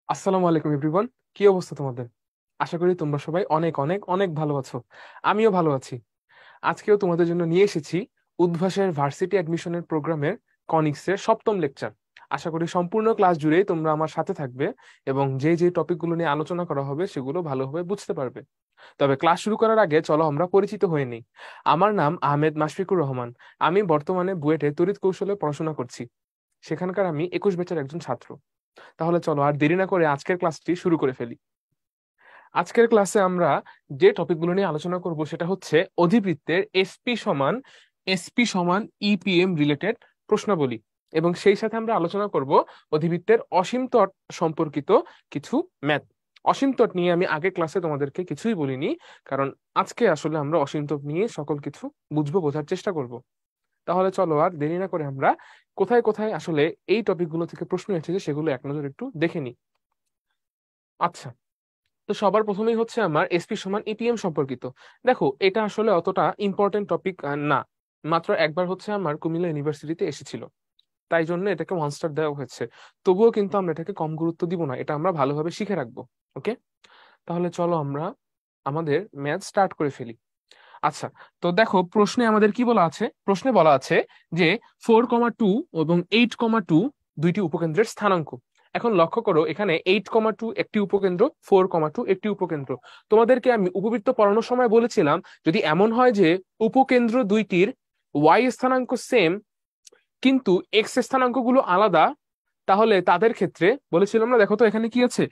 আসসালামু আলাইকুম এভরিওয়ান। কি অবস্থা তোমাদের? আশা করি তোমরা সবাই অনেক অনেক অনেক ভালো আছো। আমিও ভালো আছি। আজকেও তোমাদের জন্য নিয়ে এসেছি উদ্ভাসের ভার্সিটি অ্যাডমিশনের প্রোগ্রামের কনিক্সের সপ্তম লেকচার। আশা করি সম্পূর্ণ ক্লাস জুড়েই তোমরা আমার সাথে থাকবে এবং যে যে টপিকগুলো নিয়ে আলোচনা করা হবে সেগুলো ভালোভাবে বুঝতে পারবে। তবে ক্লাস শুরু করার আগে চলো আমরা পরিচিত হয়ে নিই। আমার নাম আহমেদ মাশফিকুর রহমান। আমি বর্তমানে বুয়েটে তড়িৎ কৌশলে পড়াশোনা করছি। সেখানকার আমি 21 ব্যাচের একজন ছাত্র। তাহলে চলো আর দেরি না করে আজকের ক্লাসটি শুরু করে ফেলি। আজকের ক্লাসে আমরা যে টপিকগুলো নিয়ে আলোচনা করব সেটা হচ্ছে অধিবৃত্তের এসপি সমান ইপিএম রিলেটেড প্রশ্নাবলী, এবং সেই সাথে আমরা আলোচনা করব অধিবৃত্তের অসীম তট সম্পর্কিত কিছু ম্যাথ। অসীম তট নিয়ে আমি আগে ক্লাসে তোমাদেরকে কিছুই বলিনি, কারণ আজকে আসলে আমরা অসীম তট নিয়ে সকল কিছু বুঝবো, বোঝার চেষ্টা করব। তাহলে চলো আর দেরি না করে আমরা কোথায় কোথায় আসলে এই টপিকগুলো থেকে প্রশ্ন এসেছে সেগুলো এক নজর একটু দেখে নিই। আচ্ছা, তো সবার প্রথমেই হচ্ছে আমার এসপি সমান ইপিএম সম্পর্কিত। দেখো, এটা আসলে অতটা ইম্পর্টেন্ট টপিক না। মাত্র একবার হচ্ছে আমার কুমিল্লা ইউনিভার্সিটিতে এসেছিল, তাই জন্য এটাকে 1 স্টার দেওয়া হয়েছে। তবুও কিন্তু আমরা এটাকে কম গুরুত্ব দিব না, এটা আমরা ভালোভাবে শিখে রাখবো। ওকে, তাহলে চলো আমরা আমাদের ম্যাথ স্টার্ট করে ফেলি। আচ্ছা, তো দেখো প্রশ্নে আমাদের কি বলা আছে। প্রশ্নে বলা আছে যে 4,2 এবং 8,2 দুইটি উপকেন্দ্রের স্থানাঙ্ক। এখন লক্ষ্য করো, এখানে 8,2 একটি উপকেন্দ্র, 4,2 একটি উপকেন্দ্র। তোমাদেরকে আমি উপবৃত্ত পড়ানোর সময় বলেছিলাম, যদি এমন হয় যে উপকেন্দ্র দুইটির ওয়াই স্থানাঙ্ক সেম কিন্তু এক্স স্থানাঙ্কগুলো আলাদা, তাহলে তাদের ক্ষেত্রে বলেছিলাম না, দেখো তো এখানে কি আছে,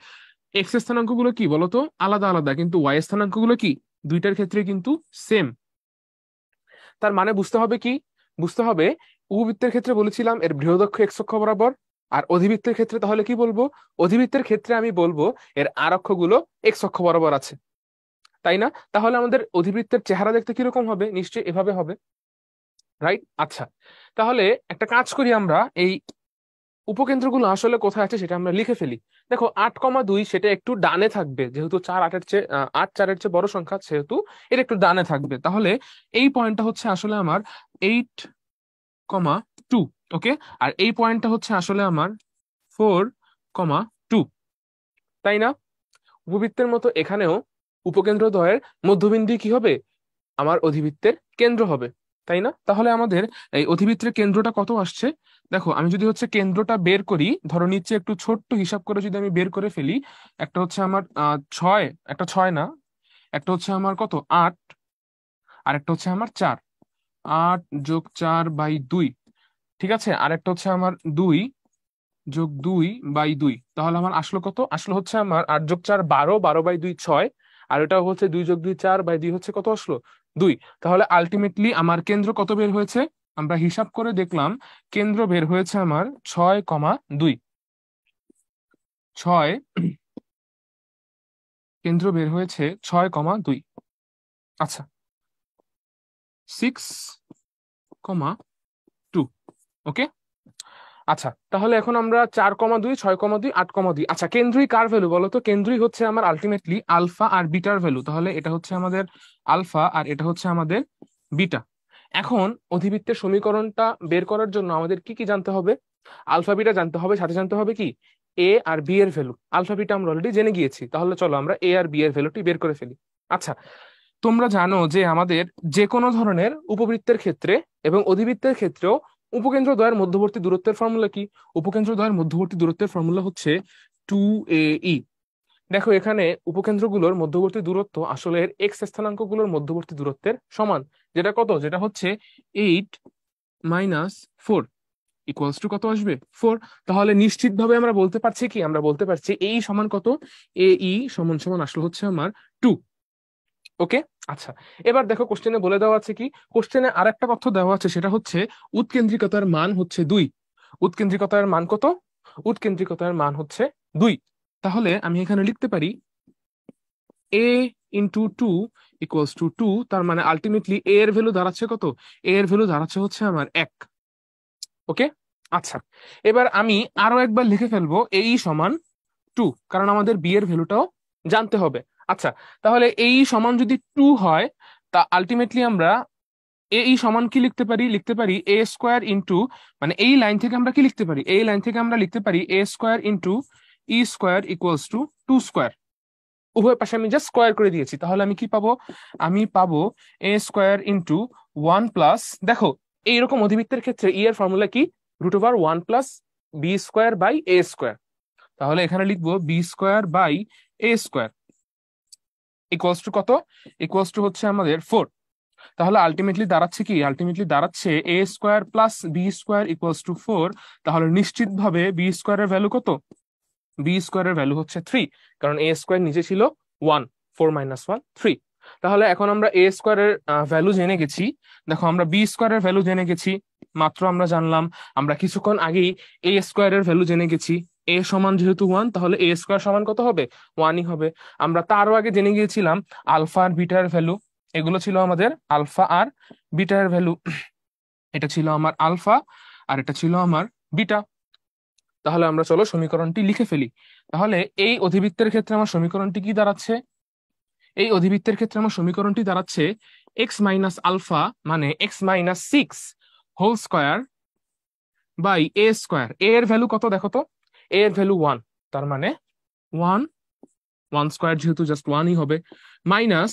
এক্স স্থানাঙ্কগুলো কি বলতো আলাদা আলাদা, কিন্তু ওয়াই স্থানাঙ্কগুলো কি দুইটার ক্ষেত্রে কিন্তু সেম। তার মানে বুঝতে হবে কি, বুঝতে হবে উপবৃত্তের ক্ষেত্রে বলেছিলাম এর বৃহদক্ষ এক্স অক্ষ বরাবর, আর অধিবৃত্তের ক্ষেত্রে তাহলে কি বলবো, অধিবৃত্তের ক্ষেত্রে আমি বলবো এর আর অক্ষগুলো এক্স অক্ষ বরাবর আছে, তাই না? তাহলে আমাদের অধিবৃত্তের চেহারা দেখতে কিরকম হবে, নিশ্চয়ই এভাবে হবে, রাইট? আচ্ছা, তাহলে একটা কাজ করি, আমরা এই উপকেন্দ্রগুলো আসলে কোথায় আছে সেটা আমরা লিখে ফেলি। দেখো 8,2 সেটা একটু ডানে থাকবে, যেহেতু 8 4-এর চেয়ে বড় সংখ্যা, সেহেতু এটা একটু ডানে থাকবে। তাহলে এই পয়েন্টটা হচ্ছে আসলে আমার 8,2। ওকে, আর এই পয়েন্টটা হচ্ছে আসলে আমার 4,2, তাই না? উপবৃত্তের মতো এখানেও উপকেন্দ্রদ্বয়ের মধ্যবিন্দু কি হবে, আমার অধিবৃত্তের কেন্দ্র হবে, তাই না? তাহলে আমাদের এই অধিবৃত্তের কেন্দ্রটা কত আসছে। দেখো, আমি যদি হচ্ছে কেন্দ্রটা বের করি, ধরো নিচে একটু ছোট্ট হিসাব করে যদি আমি বের করে ফেলি, একটা হচ্ছে আমার 6, একটা 6 না, একটা হচ্ছে আমার কত 8, আর একটা হচ্ছে আমার 4, 8+4/2, ঠিক আছে, আর একটা হচ্ছে আমার 2+2/2। তাহলে আমার আসলো কত, আসলো হচ্ছে আমার 8+4 12, 12/2 6, আর এটা হচ্ছে 2+2 4/2 হচ্ছে কত আসলো, 2। তাহলে আলটিমেটলি আমার কেন্দ্র কত বের হয়েছে, আমরা হিসাব করে দেখলাম কেন্দ্র বের হয়েছে আমার 6,2। 6, কেন্দ্র বের হয়েছে 6,2। আচ্ছা, 6,2। ওকে, আচ্ছা, তাহলে এখন আমরা 4,2, 6,2, 8,2। আচ্ছা, কেন্দ্রই কার ভ্যালু বলো তো, কেন্দ্রই হচ্ছে আমার আলটিমেটলি আলফা আর বিটার ভ্যালু। তাহলে এটা হচ্ছে আমাদের আলফা আর এটা হচ্ছে আমাদের বিটা। এখন অধিবৃত্তের সমীকরণটা বের করার জন্য আমাদের কি কি জানতে হবে, আলফা বিটা জানতে হবে, সাথে জানতে হবে কি এ আর বি এর ভ্যালু। আলফা বিটা আমরা অলরেডি জেনে গিয়েছি, তাহলে চলো আমরা এ আর বি এর ভ্যালুটি বের করে ফেলি। আচ্ছা, তোমরা জানো যে আমাদের যে কোনো ধরনের উপবৃত্তের ক্ষেত্রে এবং অধিবৃত্তের ক্ষেত্রেও উপকেন্দ্র দ্বয়ের মধ্যবর্তী দূরত্বের ফর্মুলা কি, উপকেন্দ্র দ্বয়ের মধ্যবর্তী দূরত্বের ফর্মুলা হচ্ছে 2AE। দেখো, এখানে উপকেন্দ্রগুলোর মধ্যবর্তী দূরত্ব আসলে এর এক্স স্থানাঙ্কগুলোর মধ্যবর্তী দূরত্বের সমান, যেটা কত, যেটা হচ্ছে 8 - 4 ইকুয়ালস টু কত আসবে, 4। তাহলে নিশ্চিতভাবে আমরা বলতে পারছি কি, আমরা বলতে পারছি এই সমান কত, এই সমান সমান আসলে হচ্ছে আমার 2। ওকে, আচ্ছা, এবার দেখো কোশ্চেনে বলে দেওয়া আছে কি, কোশ্চেনে আর একটা তথ্য দেওয়া আছে, সেটা হচ্ছে উৎকেন্দ্রিকতার মান হচ্ছে 2। উৎকেন্দ্রিকতার মান কত, উৎকেন্দ্রিকতার মান হচ্ছে 2। তাহলে আমি এখানে লিখতে পারি a × 2 ইকুয়ালস টু 2। তার মানে আলটিমেটলি এ এর ভ্যালু দাঁড়াচ্ছে কত, এ এর ভ্যালু দাঁড়াচ্ছে হচ্ছে আমার 1। ওকে, আচ্ছা, এবার আমি আরো একবার লিখে ফেলবো এই সমান 2, কারণ আমাদের বি এর ভ্যালুটাও জানতে হবে। আচ্ছা, তাহলে এই সমান যদি 2 হয়, তা আলটিমেটলি আমরা এই সমান কি লিখতে পারি, লিখতে পারি a² ইন্টু, মানে এই লাইন থেকে আমরা কি লিখতে পারি, এই লাইন থেকে আমরা লিখতে পারি a² ইন্টু ই স্কোয়ার ইকুয়ালস টু 2 স্কোয়ার। উভয় পাশে আমি জাস্ট স্কোয়ার করে দিয়েছি, তাহলে আমি কি পাবো? আমি পাবো এ স্কোয়ার ইন্টু 1 প্লাস, দেখো এইরকম অধিবৃত্তের ক্ষেত্রে ই এর ফর্মুলা কি? √1 plus B square by A square. তাহলে এখানে লিখবো B square by A square equals to কত? ইকুয়ালস টু হচ্ছে আমাদের 4। তাহলে আলটিমেটলি দাঁড়াচ্ছে কি? আলটিমেটলি দাঁড়াচ্ছে A square plus B square equals to 4। তাহলে নিশ্চিতভাবে বি স্কোয়ারের ভ্যালু কত? বি স্কোয়ারের ভ্যালু হচ্ছে 3, কারণ এ স্কোয়ার নিচে ছিল 1, 4 - 1 3। তাহলে এখন আমরা এ স্কোয়ারের ভ্যালু জেনে গেছি। দেখো আমরা বি স্কোয়ারের ভ্যালু জেনে গেছি, মাত্র আমরা জানলাম। আমরা কিছুক্ষণ আগেই এ স্কোয়ারের ভ্যালু জেনে গেছি। এ সমান যেহেতু 1, তাহলে এ স্কোয়ার সমান কত হবে? 1ই হবে। আমরা তারও আগে জেনে গিয়েছিলাম আলফা আর বিটার ভ্যালু। এগুলো ছিল আমাদের আলফা আর বিটার ভ্যালু। এটা ছিল আমার আলফা আর এটা ছিল আমার বিটা। তাহলে আমরা চলো সমীকরণটি লিখে ফেলি। তাহলে এই অধিবৃত্তের ক্ষেত্রে আমার সমীকরণটি কি দাঁড়াচ্ছে? এই অধিবৃত্তের ক্ষেত্রে আমার সমীকরণটি দাঁড়াচ্ছে এক্স মাইনাস আলফা মানে x-6 whole square by A square. এর ভ্যালু কত দেখো তো? এর ভ্যালু 1, তার মানে 1, 1 স্কোয়ার যেহেতু জাস্ট 1ই হবে, মাইনাস,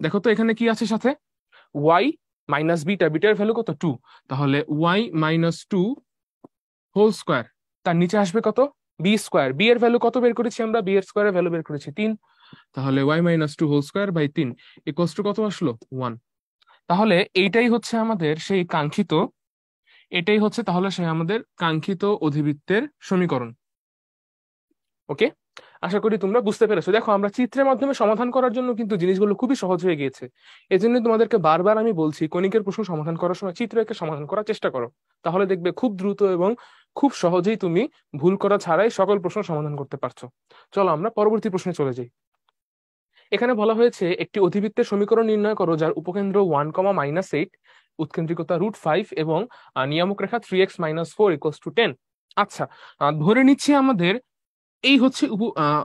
দেখো তো এখানে কি আছে সাথে? ওয়াই মাইনাস বিটা, বিটার ভ্যালু কত? 2, তাহলে y-2 হোল স্কোয়ার। তার নিচে আসবে কত? B square. বি এর ভ্যালু কত বের করেছি আমরা? বি এর স্কোয়ারের ভ্যালু বের করেছি 3। তাহলে y-2 whole square by 3 equals to কত আসলো? 1। তাহলে এইটাই হচ্ছে আমাদের সেই কাঙ্ক্ষিত, এটাই হচ্ছে তাহলে সেই আমাদের কাঙ্ক্ষিত অধিবৃত্তের সমীকরণ। ওকে, আশা করি তোমরা বুঝতে পেরেছো। দেখো আমরা চিত্রের মাধ্যমে সমাধান করার জন্য কিন্তু জিনিসগুলো খুবই সহজ হয়ে গিয়েছে। এজন্য তোমাদেরকে বারবার আমি বলছি কণিকের প্রশ্ন সমাধান করার সময় চিত্র এঁকে সমাধান করার চেষ্টা করো। তাহলে দেখবে খুব দ্রুত এবং খুব সহজেই তুমি ভুল করা ছাড়াই সকল প্রশ্ন সমাধান করতে পারছো। চলো আমরা পরবর্তী প্রশ্নে চলে যাই। এখানে বলা হয়েছে একটি অধিবৃত্তের সমীকরণ নির্ণয় করো যার উপকেন্দ্র 1, -8, উৎকেন্দ্রিকতা √5 এবং নিয়ামক রেখা 3x-4 = 10। আচ্ছা, ধরে নিচ্ছি আমাদের এই হচ্ছে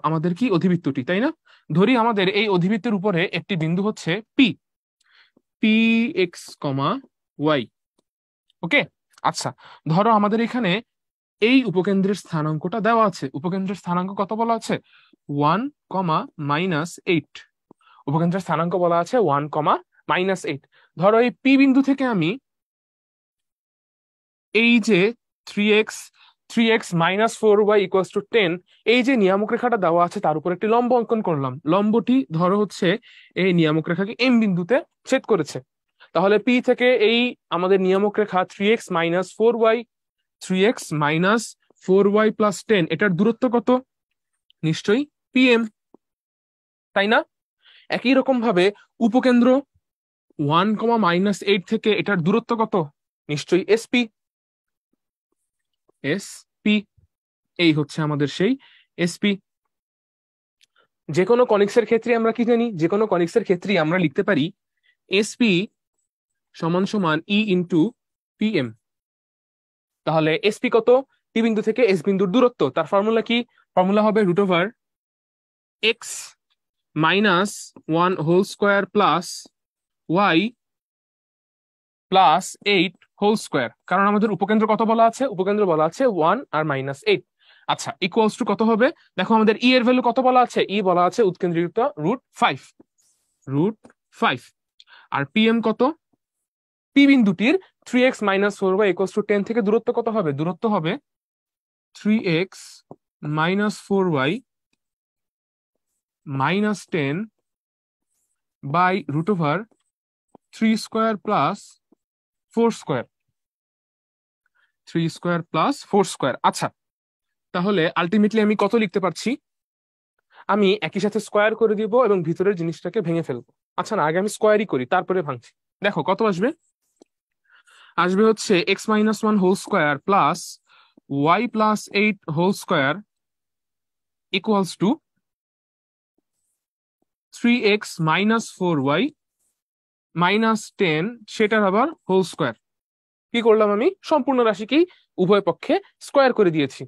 আমাদের কি অধিবৃত্তটি, তাই না? ধরি আমাদের এই অধিবৃত্তের উপরে একটি বিন্দু হচ্ছে পি, পি এক্স কমা ওয়াই। ওকে, আচ্ছা ধরো আমাদের এখানে এই উপকেন্দ্রের স্থানাঙ্কটা দেওয়া আছে। উপকেন্দ্রের স্থানাঙ্ক কত বলা আছে? 1, -8। উপকেন্দ্রের স্থানাঙ্ক বলা আছে 1, -8। ধরো এই পি বিন্দু থেকে আমি এই যে 3x-4y = 10, এই যে নিয়ামক রেখাটা দেওয়া আছে তার উপর একটি লম্ব অঙ্কন করলাম। লম্বটি ধরো হচ্ছে এই নিয়ামক রেখাকে এম বিন্দুতে ছেদ করেছে। তাহলে পি থেকে এই আমাদের নিয়ামক রেখা 3x-4y, 3x-4y + 10, এটার দূরত্ব কত? নিশ্চয়ই pm, তাই না? একই রকম ভাবে উপকেন্দ্র 1, -8 থেকে এটার দূরত্ব কত? নিশ্চয়ই এসপি, এসপি। এই হচ্ছে আমাদের সেই এসপি। যে কোনো কনিক্সের ক্ষেত্রে আমরা কি জানি? যে কোনো কনিক্সের ক্ষেত্রে আমরা লিখতে পারি এসপি সমান সমান ই ইন্টু পিএম। তাহলে এসপি কত? টি বিন্দু থেকে এস বিন্দুর দূরত্ব। তার ফর্মুলা কি? ফর্মুলা হবে √x-1 whole square plus Y plus 8 whole square. কারণ আমাদের উপকেন্দ্র কত বলা আছে? উপকেন্দ্র বলা আছে 1 আর -8। আচ্ছা, ইকুয়ালস টু কত হবে? দেখো আমাদের ই এর ভ্যালু কত বলা আছে? ই বলা আছে উৎকেন্দ্রিকতা √5, √5। আর পিএম কত? পি বিন্দুটির 3x-4y = 10 থেকে দূরত্ব কত হবে? দূরত্ব হবে 3x-4y - 10 by √3 square plus 4 square, 3 square plus 4 square. আচ্ছা, তাহলে আলটিমেটলি আমি কত লিখতে পারছি? আমি একই সাথে স্কোয়ার করে দিব এবং ভিতরের জিনিসটাকে ভেঙে ফেলবো। আচ্ছা না, আগে আমি স্কোয়ারই করি তারপরে ভাঙছি। দেখো কত আসবে? আসবে হচ্ছে x-1 whole square plus y + 8 whole square equals to 3x-4y - 10 সেটার আবার হোল স্কোয়ার। কি করলাম আমি? সম্পূর্ণ রাশিকেই উভয় পক্ষে স্কোয়ার করে দিয়েছি।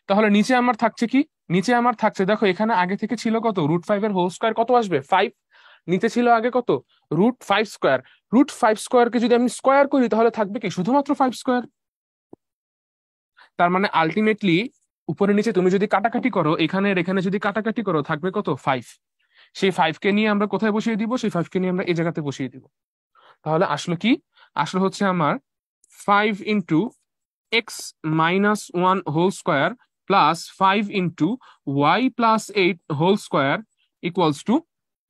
তাহলে নিচে আমার থাকছে কি? নিচে আমার থাকছে, দেখো এখানে আগে থেকে ছিল কত? √5 এর হোল স্কোয়ার কত আসবে? 5। নিচে ছিল আগে কত? √5 স্কোয়ার। √5 স্কোয়ারকে যদি আমি স্কোয়ার করি তাহলে থাকবে কি? শুধুমাত্র 5 স্কোয়ার। তার মানে আলটিমেটলি উপরে নিচে তুমি যদি কাটাকাটি করো, এখানে এখানে যদি কাটাকাটি করো থাকবে কত 5। সেই 5 কে নিয়ে আমরা কোথায় বসিয়ে দিব? সেই 5 কে নিয়ে আমরা এই জায়গাতে বসিয়ে দিব। তাহলে আসলো কি? আসলে হচ্ছে আমার 5 into X minus one whole square plus 5 into Y plus 8 whole square equals to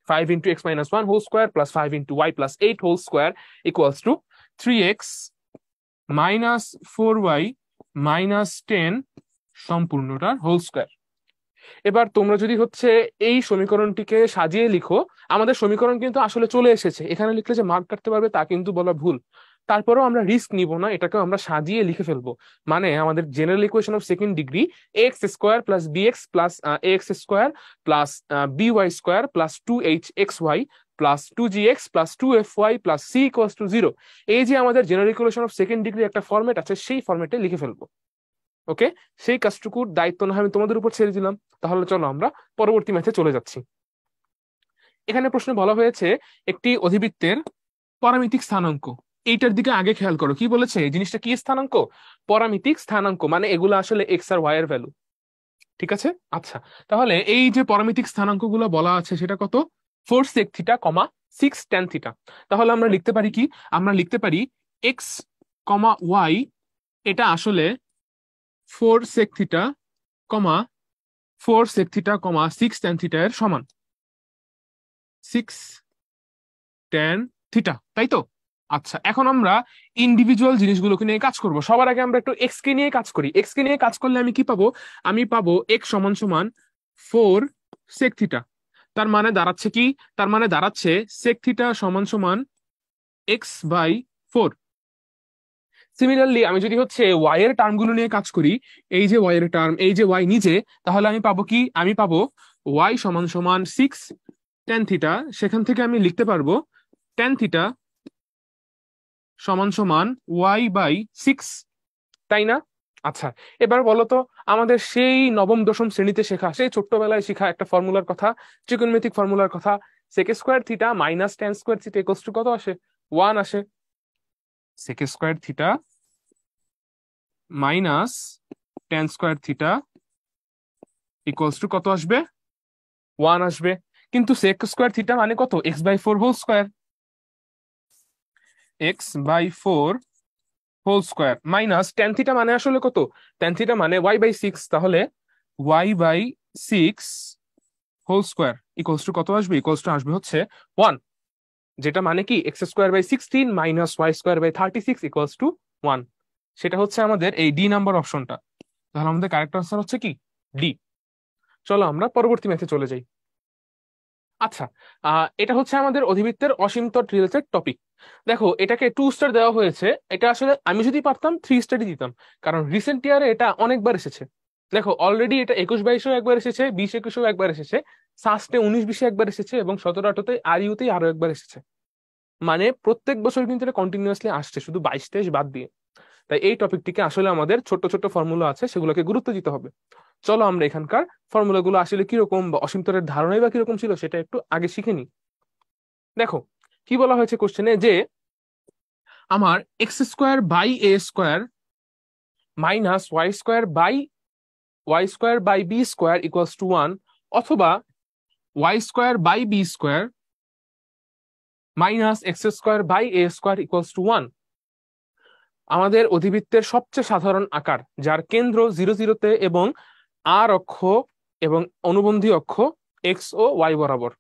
5 into X minus one whole square plus 5 into Y plus 8 whole square equals to 3x minus 4y minus 10 সম্পূর্ণটার whole square. এবার তোমরা যদি হচ্ছে এই সমীকরণটিকে সাজিয়ে লিখো, আমাদের সমীকরণ কিন্তু আসলে চলে এসেছে, এখানে লিখলে যে মার্ক কাটতে পারবে তা কিন্তু বলা ভুল। তারপরেও আমরা রিস্ক নিব না, এটাকে আমরা সাজিয়ে লিখে ফেলবো। মানে আমাদের general equation of second degree x square plus bx plus x square plus by square plus 2hxy plus 2gx plus 2fy plus c equals to 0, এই যে আমাদের general equation of second degree একটা ফরম্যাট আছে, সেই ফরম্যাটে লিখে ফেলবো। ওকে, সেই কাজটুকুর দায়িত্ব না আমি তোমাদের উপর ছেড়ে দিলাম। তাহলে চলো আমরা পরবর্তী ম্যাথে চলে যাচ্ছি। এখানে প্রশ্নে বলা হয়েছে একটি অধিবৃত্তের পরামিতিক স্থানাঙ্ক। এইটার দিকে আগে খেয়াল করো, কি বলেছে? এই জিনিসটা কি স্থানাঙ্ক? পরামিতিক স্থানাঙ্ক, মানে এগুলো আসলে এক্স আর ওয়াই এর ভ্যালু। ঠিক আছে, আচ্ছা। তাহলে এই যে পরামিতিক স্থানাঙ্ক গুলো বলা আছে সেটা কত? 4 sec থিটা, 6 tan থিটা। তাহলে আমরা লিখতে পারি কি? আমরা লিখতে পারি এক্স ওয়াই এটা আসলে 4 sec theta, 4 sec theta, 6 tan theta এর সমান। 6 tan থিটা, তাই তো? আচ্ছা, এখন আমরা ইন্ডিভিজুয়াল জিনিসগুলোকে নিয়ে কাজ করব। সবার আগে আমরা একটু এক্স কে নিয়ে কাজ করি। এক্স কে নিয়ে কাজ করলে আমি কি পাবো? আমি পাবো এক্স সমান সমান 4 sec থিটা। তার মানে দাঁড়াচ্ছে কি? তার মানে দাঁড়াচ্ছে sec থিটা সমান সমান এক্স বাই 4। সিমিলারলি আমি যদি হচ্ছে ওয়াই এর টার্ম গুলো নিয়ে কাজ করি, এই যে ওয়াই এর টার্ম, এই যে ওয়াই নিজে, তাহলে আমি পাবো কি? আমি পাবো ওয়াই সমান সমান 6 tan থিটা। সেখান থেকে আমি লিখতে পারবো tan থিটা সমান সমান ওয়াই বাই 6, তাই না? আচ্ছা, এবার বলো তো, আমাদের সেই নবম দশম শ্রেণীতে শেখা, সেই ছোট্টবেলায় শেখা একটা ফর্মুলার কথা, ত্রিকোণমিতিক ফর্মুলার কথা, sec square theta minus tan square theta equals to কত আসে? 1 আসে। Sec square theta minus tan square theta equals to কত আসবে? 1 আসবে। কিন্তু সেক স্কোয়ার থিটা মানে কত? X by 4 whole square. X by 4 whole square minus tan theta মানে আসলে কত? ট্যান থিটা মানে ওয়াই বাই 6, তাহলে Y by 6 whole square equals to কত আসবে? ইকুয়ালস টু আসবে হচ্ছে 1, যেটা মানে কি X square by 16 minus Y square by 36 equals to 1। সেটা হচ্ছে আমাদের এই ডি নাম্বার অপশনটা। তাহলে আমাদের কারেক্ট আনসার হচ্ছে কি? ডি। চলো আমরা পরবর্তী ম্যাথে চলে যাই। আচ্ছা, এটা হচ্ছে আমাদের অধিবৃত্তের অসীম তট রিলেটেড টপিক। দেখো, এটাকে 2 স্টার দেওয়া হয়েছে। এটা আসলে আমি যদি পারতাম 3 স্টারই দিতাম, কারণ রিসেন্ট ইয়ারে এটা অনেকবার এসেছে। দেখো, অলরেডি এটা 21-22-এও একবার এসেছে, 20-21-এও একবার এসেছে, সাস্টে 19-20-এ একবার এসেছে, এবং 17-18-তে আর ইউতেই আরো একবার এসেছে। মানে প্রত্যেক বছর কিন্তু এটা কন্টিনিউয়াসলি আসছে, শুধু 22-23 বাদ দিয়ে। তাই এই টপিকটিকে আসলে আমাদের ছোট্ট ছোট্ট ফর্মুলা আছে, সেগুলোকে গুরুত্ব দিতে হবে। চলো আমরা এখানকার ফর্মুলা গুলো আসলে কিরকম বা অসীমতরের ধারণাই বা কিরকম ছিল সেটা একটু আগে শিখে নিই। দেখো, কি বলা হয়েছে কোশ্চেনে, যে আমার x square by A square minus Y square by b square equals to 1, অথবা y square by b square minus x square by A square equals to 1 আমাদের অধিবৃত্তের সবচেয়ে সাধারণ আকার, যার কেন্দ্র 0-0-তে এবং আর অক্ষ এবং অনুবন্ধী অক্ষ এক্স ও ওয়াই বরাবর।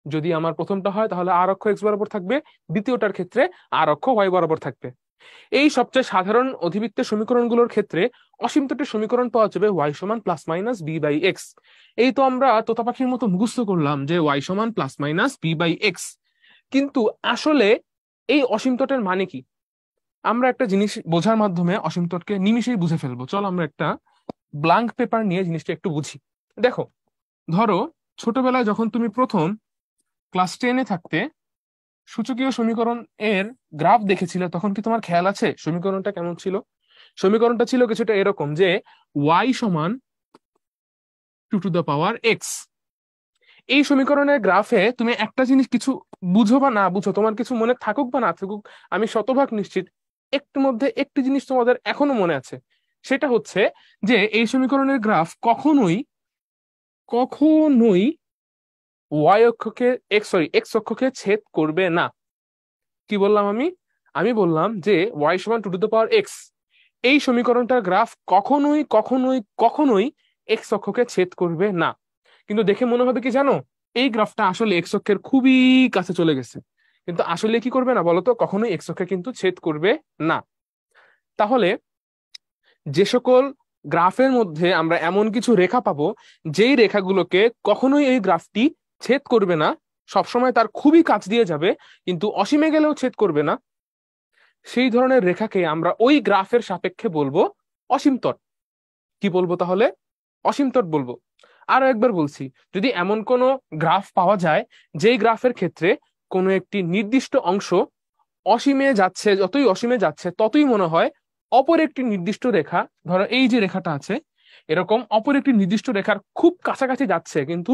যদি আমার প্রথমটা হয় তাহলে আর অক্ষ এক্স বরাবর থাকবে, দ্বিতীয়টার ক্ষেত্রে আর অক্ষ ওয়াই বরাবর থাকবে। এই সবচেয়ে সাধারণ অধিবৃত্তের সমীকরণগুলোর ক্ষেত্রে অসীমতটের সমীকরণ পাওয়া যাবে ওয়াই সমান plus minus B by x. এই তো আমরা তোতা পাখির মতো মুখস্থ করলাম যে ওয়াই সমান plus minus B by x, কিন্তু আসলে এই অসীমতটের মানে কি? আমরা একটা জিনিস বোঝার মাধ্যমে অসীমতটকে নিমিষেই বুঝে ফেলবো। চলো আমরা একটা ব্ল্যাঙ্ক পেপার নিয়ে জিনিসটা একটু বুঝি। দেখো, ধরো ছোটবেলায় যখন তুমি প্রথম ক্লাস 10-এ থাকতে সূচকীয় সমীকরণ এর গ্রাফ দেখেছিলে, তখন কি তোমার খেয়াল আছে সমীকরণটা কেমন ছিল? সমীকরণটা ছিল কিছুটা এরকম, যে ওয়াই সমান 2 to the power x। এই সমীকরণের গ্রাফে তুমি একটা জিনিস কিছু বুঝো বা না বুঝো, তোমার কিছু মনে থাকুক বা না থাকুক, আমি শতভাগ নিশ্চিত একটু মধ্যে একটি জিনিস তোমাদের এখনো মনে আছে। সেটা হচ্ছে যে এই সমীকরণের গ্রাফ কখনোই কখনোই ওয়াই অক্ষকে এক্স অক্ষকে ছেদ করবে না। কি বললাম আমি? আমি বললাম যে ওয়াই সমান two to the power x, এই সমীকরণটার গ্রাফ কখনোই কখনোই কখনোই এক্স অক্ষকে ছেদ করবে না। কিন্তু দেখে মনে হবে কি জানো, এই গ্রাফটা আসলে এক্স অক্ষের খুবই কাছে চলে গেছে, কিন্তু আসলে কি করবে না বলতো, কখনোই এক্স অক্ষে কিন্তু ছেদ করবে না। তাহলে যে সকল গ্রাফের মধ্যে আমরা এমন কিছু রেখা পাবো যেই রেখাগুলোকে কখনোই এই গ্রাফটি ছেদ করবে না, সবসময় তার খুবই কাছ দিয়ে যাবে কিন্তু অসীমে গেলেও ছেদ করবে না, সেই ধরনের রেখাকে আমরা ওই গ্রাফের সাপেক্ষে বলবো অসীমতট। কি বলবো তাহলে? অসীমতট বলবো। আরো একবার বলছি, যদি এমন কোনো গ্রাফ পাওয়া যায় যেই গ্রাফের ক্ষেত্রে কোনো একটি নির্দিষ্ট অংশ অসীমে যাচ্ছে, যতই অসীমে যাচ্ছে ততই মনে হয় অপর একটি নির্দিষ্ট রেখা, ধরো এই যে রেখাটা আছে, এরকম অপর একটি নির্দিষ্ট রেখার খুব কাছাকাছি যাচ্ছে কিন্তু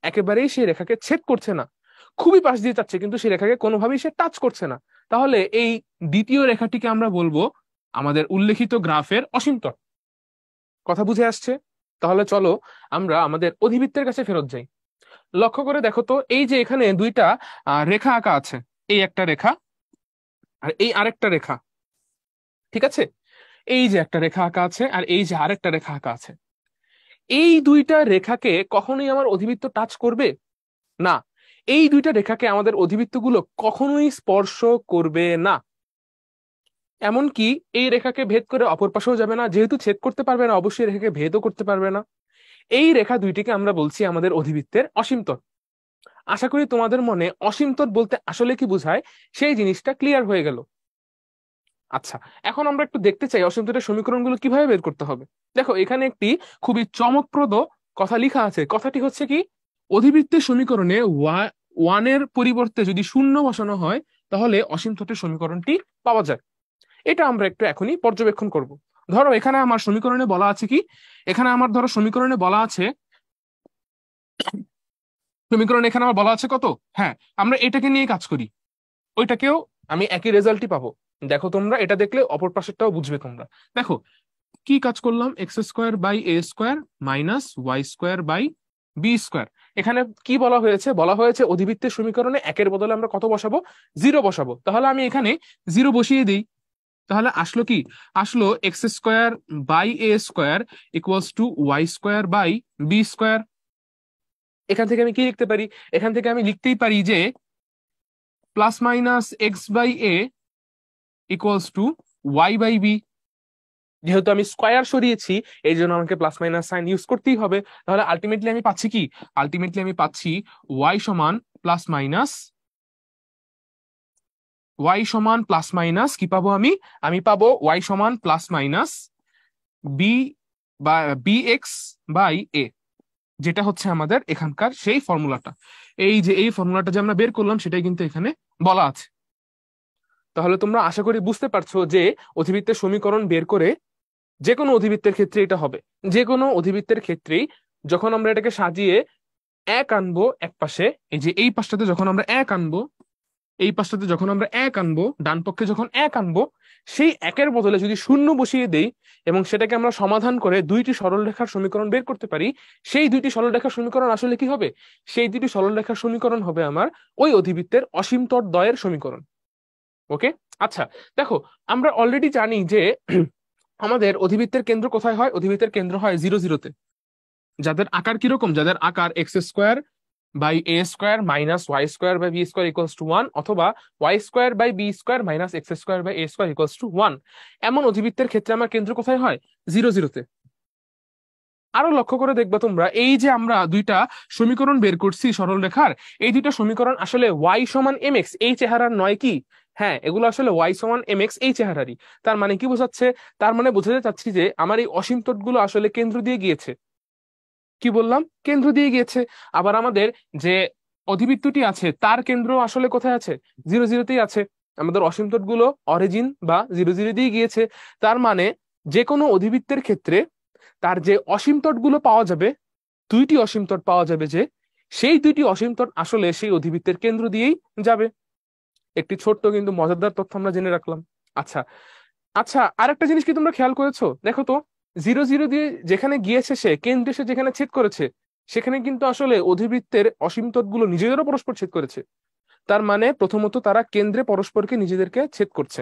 একেবারেই সেই রেখাকে ছেদ করছে না, খুবই পাশ দিয়ে যাচ্ছে কিন্তু সেই রেখাকে কোনোভাবেই সে টাচ করছে না, তাহলে এই দ্বিতীয় রেখাটিকে আমরা বলবো আমাদের উল্লেখিত গ্রাফের অসীমতট। কথা বুঝে আসছে? তাহলে চলো আমরা আমাদের অধিবৃত্তের কাছে ফেরত যাই। লক্ষ্য করে দেখো তো, এই যে এখানে দুইটা রেখা আঁকা আছে, এই একটা রেখা আর এই আরেকটা রেখা, ঠিক আছে? এই যে একটা রেখা আঁকা আছে আর এই যে আরেকটা রেখা আঁকা আছে, এই দুইটা রেখাকে কখনোই আমার অধিবৃত্ত টাচ করবে না। এই দুইটা রেখাকে আমাদের অধিবৃত্তগুলো কখনোই স্পর্শ করবে না। এমনকি এই রেখাকে ভেদ করে অপর পাশেও যাবে না, যেহেতু ছেদ করতে পারবে না অবশ্যই রেখাকে ভেদও করতে পারবে না। এই রেখা দুইটিকে আমরা বলছি আমাদের অধিবৃত্তের অসীমতট। আশা করি তোমাদের মনে অসীমতট বলতে আসলে কি বোঝায় সেই জিনিসটা ক্লিয়ার হয়ে গেল। আচ্ছা, এখন আমরা একটু দেখতে চাই অসীমতটের সমীকরণগুলো কিভাবে বের করতে হবে। দেখো এখানে একটি খুবই চমকপ্রদ কথা লেখা আছে। কথাটি হচ্ছে কি, অধিবৃত্তের সমীকরণে ওয়ানের পরিবর্তে যদি শূন্য বসানো হয় তাহলে অসীমতটের সমীকরণটি পাওয়া যায়। এটা আমরা একটু এখনই পর্যবেক্ষণ করব। ধরো এখানে আমার সমীকরণে বলা আছে কি, এখানে আমার ধরো সমীকরণে বলা আছে, সমীকরণ এখানে আমার বলা আছে কত, হ্যাঁ, আমরা এটাকে নিয়ে কাজ করি, ওইটাকেও আমি একই রেজাল্টই পাবো। দেখো তোমরা এটা দেখলে অপর পাশেরটাও বুঝবে তোমরা। দেখো কি কাজ করলাম, x square by A square minus Y square by b square. এখানে কি বলা হয়েছে, বলা হয়েছে অধিবৃত্তের সমীকরণে একের বদলে আমরা কত বসাবো, জিরো বসাবো। তাহলে আমি এখানে জিরো বসিয়ে দিই, তাহলে আসলো কি, আসলো x square by A square equals to y square by b square. এখান থেকে আমি কি লিখতে পারি, এখান থেকে আমি লিখতেই পারি যে plus minus x by a equals to y by b. যেহেতু আমি স্কোয়ার সরিয়েছি এই জন্য আমাকে প্লাস মাইনাস সাইন ইউজ করতেই হবে। তাহলে আলটিমেটলি আমি পাচ্ছি কি, আলটিমেটলি আমি পাচ্ছি ওয়াই সমান প্লাস মাইনাস, ওয়াই সমান প্লাস মাইনাস কি পাবো আমি, আমি পাবো ওয়াই সমান প্লাস মাইনাস বি বা বি এক্স বাই এ, যেটা হচ্ছে আমাদের এখানকার সেই ফর্মুলাটা। এই যে এই ফর্মুলাটা যে আমরা বের করলাম সেটাই কিন্তু এখানে বলা আছে। তাহলে তোমরা আশা করি বুঝতে পারছো যে অধিবৃত্তের সমীকরণ বের করে যে কোনো অধিবৃত্তের ক্ষেত্রে এটা হবে। যে কোনো অধিবৃত্তের ক্ষেত্রেই যখন আমরা এটাকে সাজিয়ে এক আনবো এক পাশে, এই যে এই পাশটাতে যখন আমরা এক আনবো, এই পাশটাতে যখন আমরা এক আনবো, ডান পক্ষে যখন এক আনবো, সেই একের বদলে যদি শূন্য বসিয়ে দেই এবং সেটাকে আমরা সমাধান করে দুইটি সরলরেখার সমীকরণ বের করতে পারি, সেই দুইটি সরলরেখার সমীকরণ আসলে কি হবে, সেই দুইটি সরলরেখার সমীকরণ হবে আমার ওই অধিবৃত্তের অসীমতট দ্বয়ের সমীকরণ। ওকে, আচ্ছা দেখো, আমরা অলরেডি জানি যে আমাদের অধিবৃত্তের কেন্দ্র কোথায় হয়, অধিবৃত্তের কেন্দ্র হয় 0 0-তে। যাদের আকার কিরকম, যাদের আকার x square by A square minus Y square by b square equals to 1, অথবা y square by b square minus x square by A square equals to 1, এমন অধিবৃত্তের ক্ষেত্রে আমার কেন্দ্র কোথায় হয়, 0 0-তে। আরো লক্ষ্য করে দেখবা তোমরা, এই যে আমরা দুইটা সমীকরণ বের করছি সরল রেখার, এই দুইটা সমীকরণ আসলে ওয়াই সমান এম এক্স এই চেহারার নয় কি? হ্যাঁ, এগুলো আসলে ওয়াই সমান এম এক্স এই চেহারারই। তার মানে কি বোঝাচ্ছে, তার মানে বোঝাতে চাচ্ছি যে আমার এই অসীমতট গুলো আসলে কেন্দ্র দিয়ে গিয়েছে। কি বললাম, কেন্দ্র দিয়ে গিয়েছে। আবার আমাদের যে অধিবৃত্তটি আছে তার কেন্দ্র আসলে কোথায় আছে, 0 0-তেই আছে। আমাদের অসীমতট গুলো অরিজিন বা 0 0 দিয়ে গিয়েছে। তার মানে যে কোনো অধিবৃত্তের ক্ষেত্রে তার যে অসীমতট গুলো পাওয়া যাবে, দুইটি অসীমতট পাওয়া যাবে, যে সেই দুইটি অসীমতট আসলে সেই অধিবৃত্তের কেন্দ্র দিয়েই যাবে। একটি ছোট্ট কিন্তু মজাদার তথ্য আমরা জেনে রাখলাম। আচ্ছা, আচ্ছা, আরেকটা জিনিস কি তোমরা খেয়াল করেছো, দেখো তো, জিরো জিরো দিয়ে যেখানে গিয়েছে সে কেন্দ্রে সে যেখানে ছেদ করেছে সেখানে কিন্তু আসলে অধিবৃত্তের অসীম তটগুলো নিজেদেরও পরস্পর ছেদ করেছে। তার মানে প্রথমত তারা কেন্দ্রে পরস্পরকে নিজেদেরকে ছেদ করছে।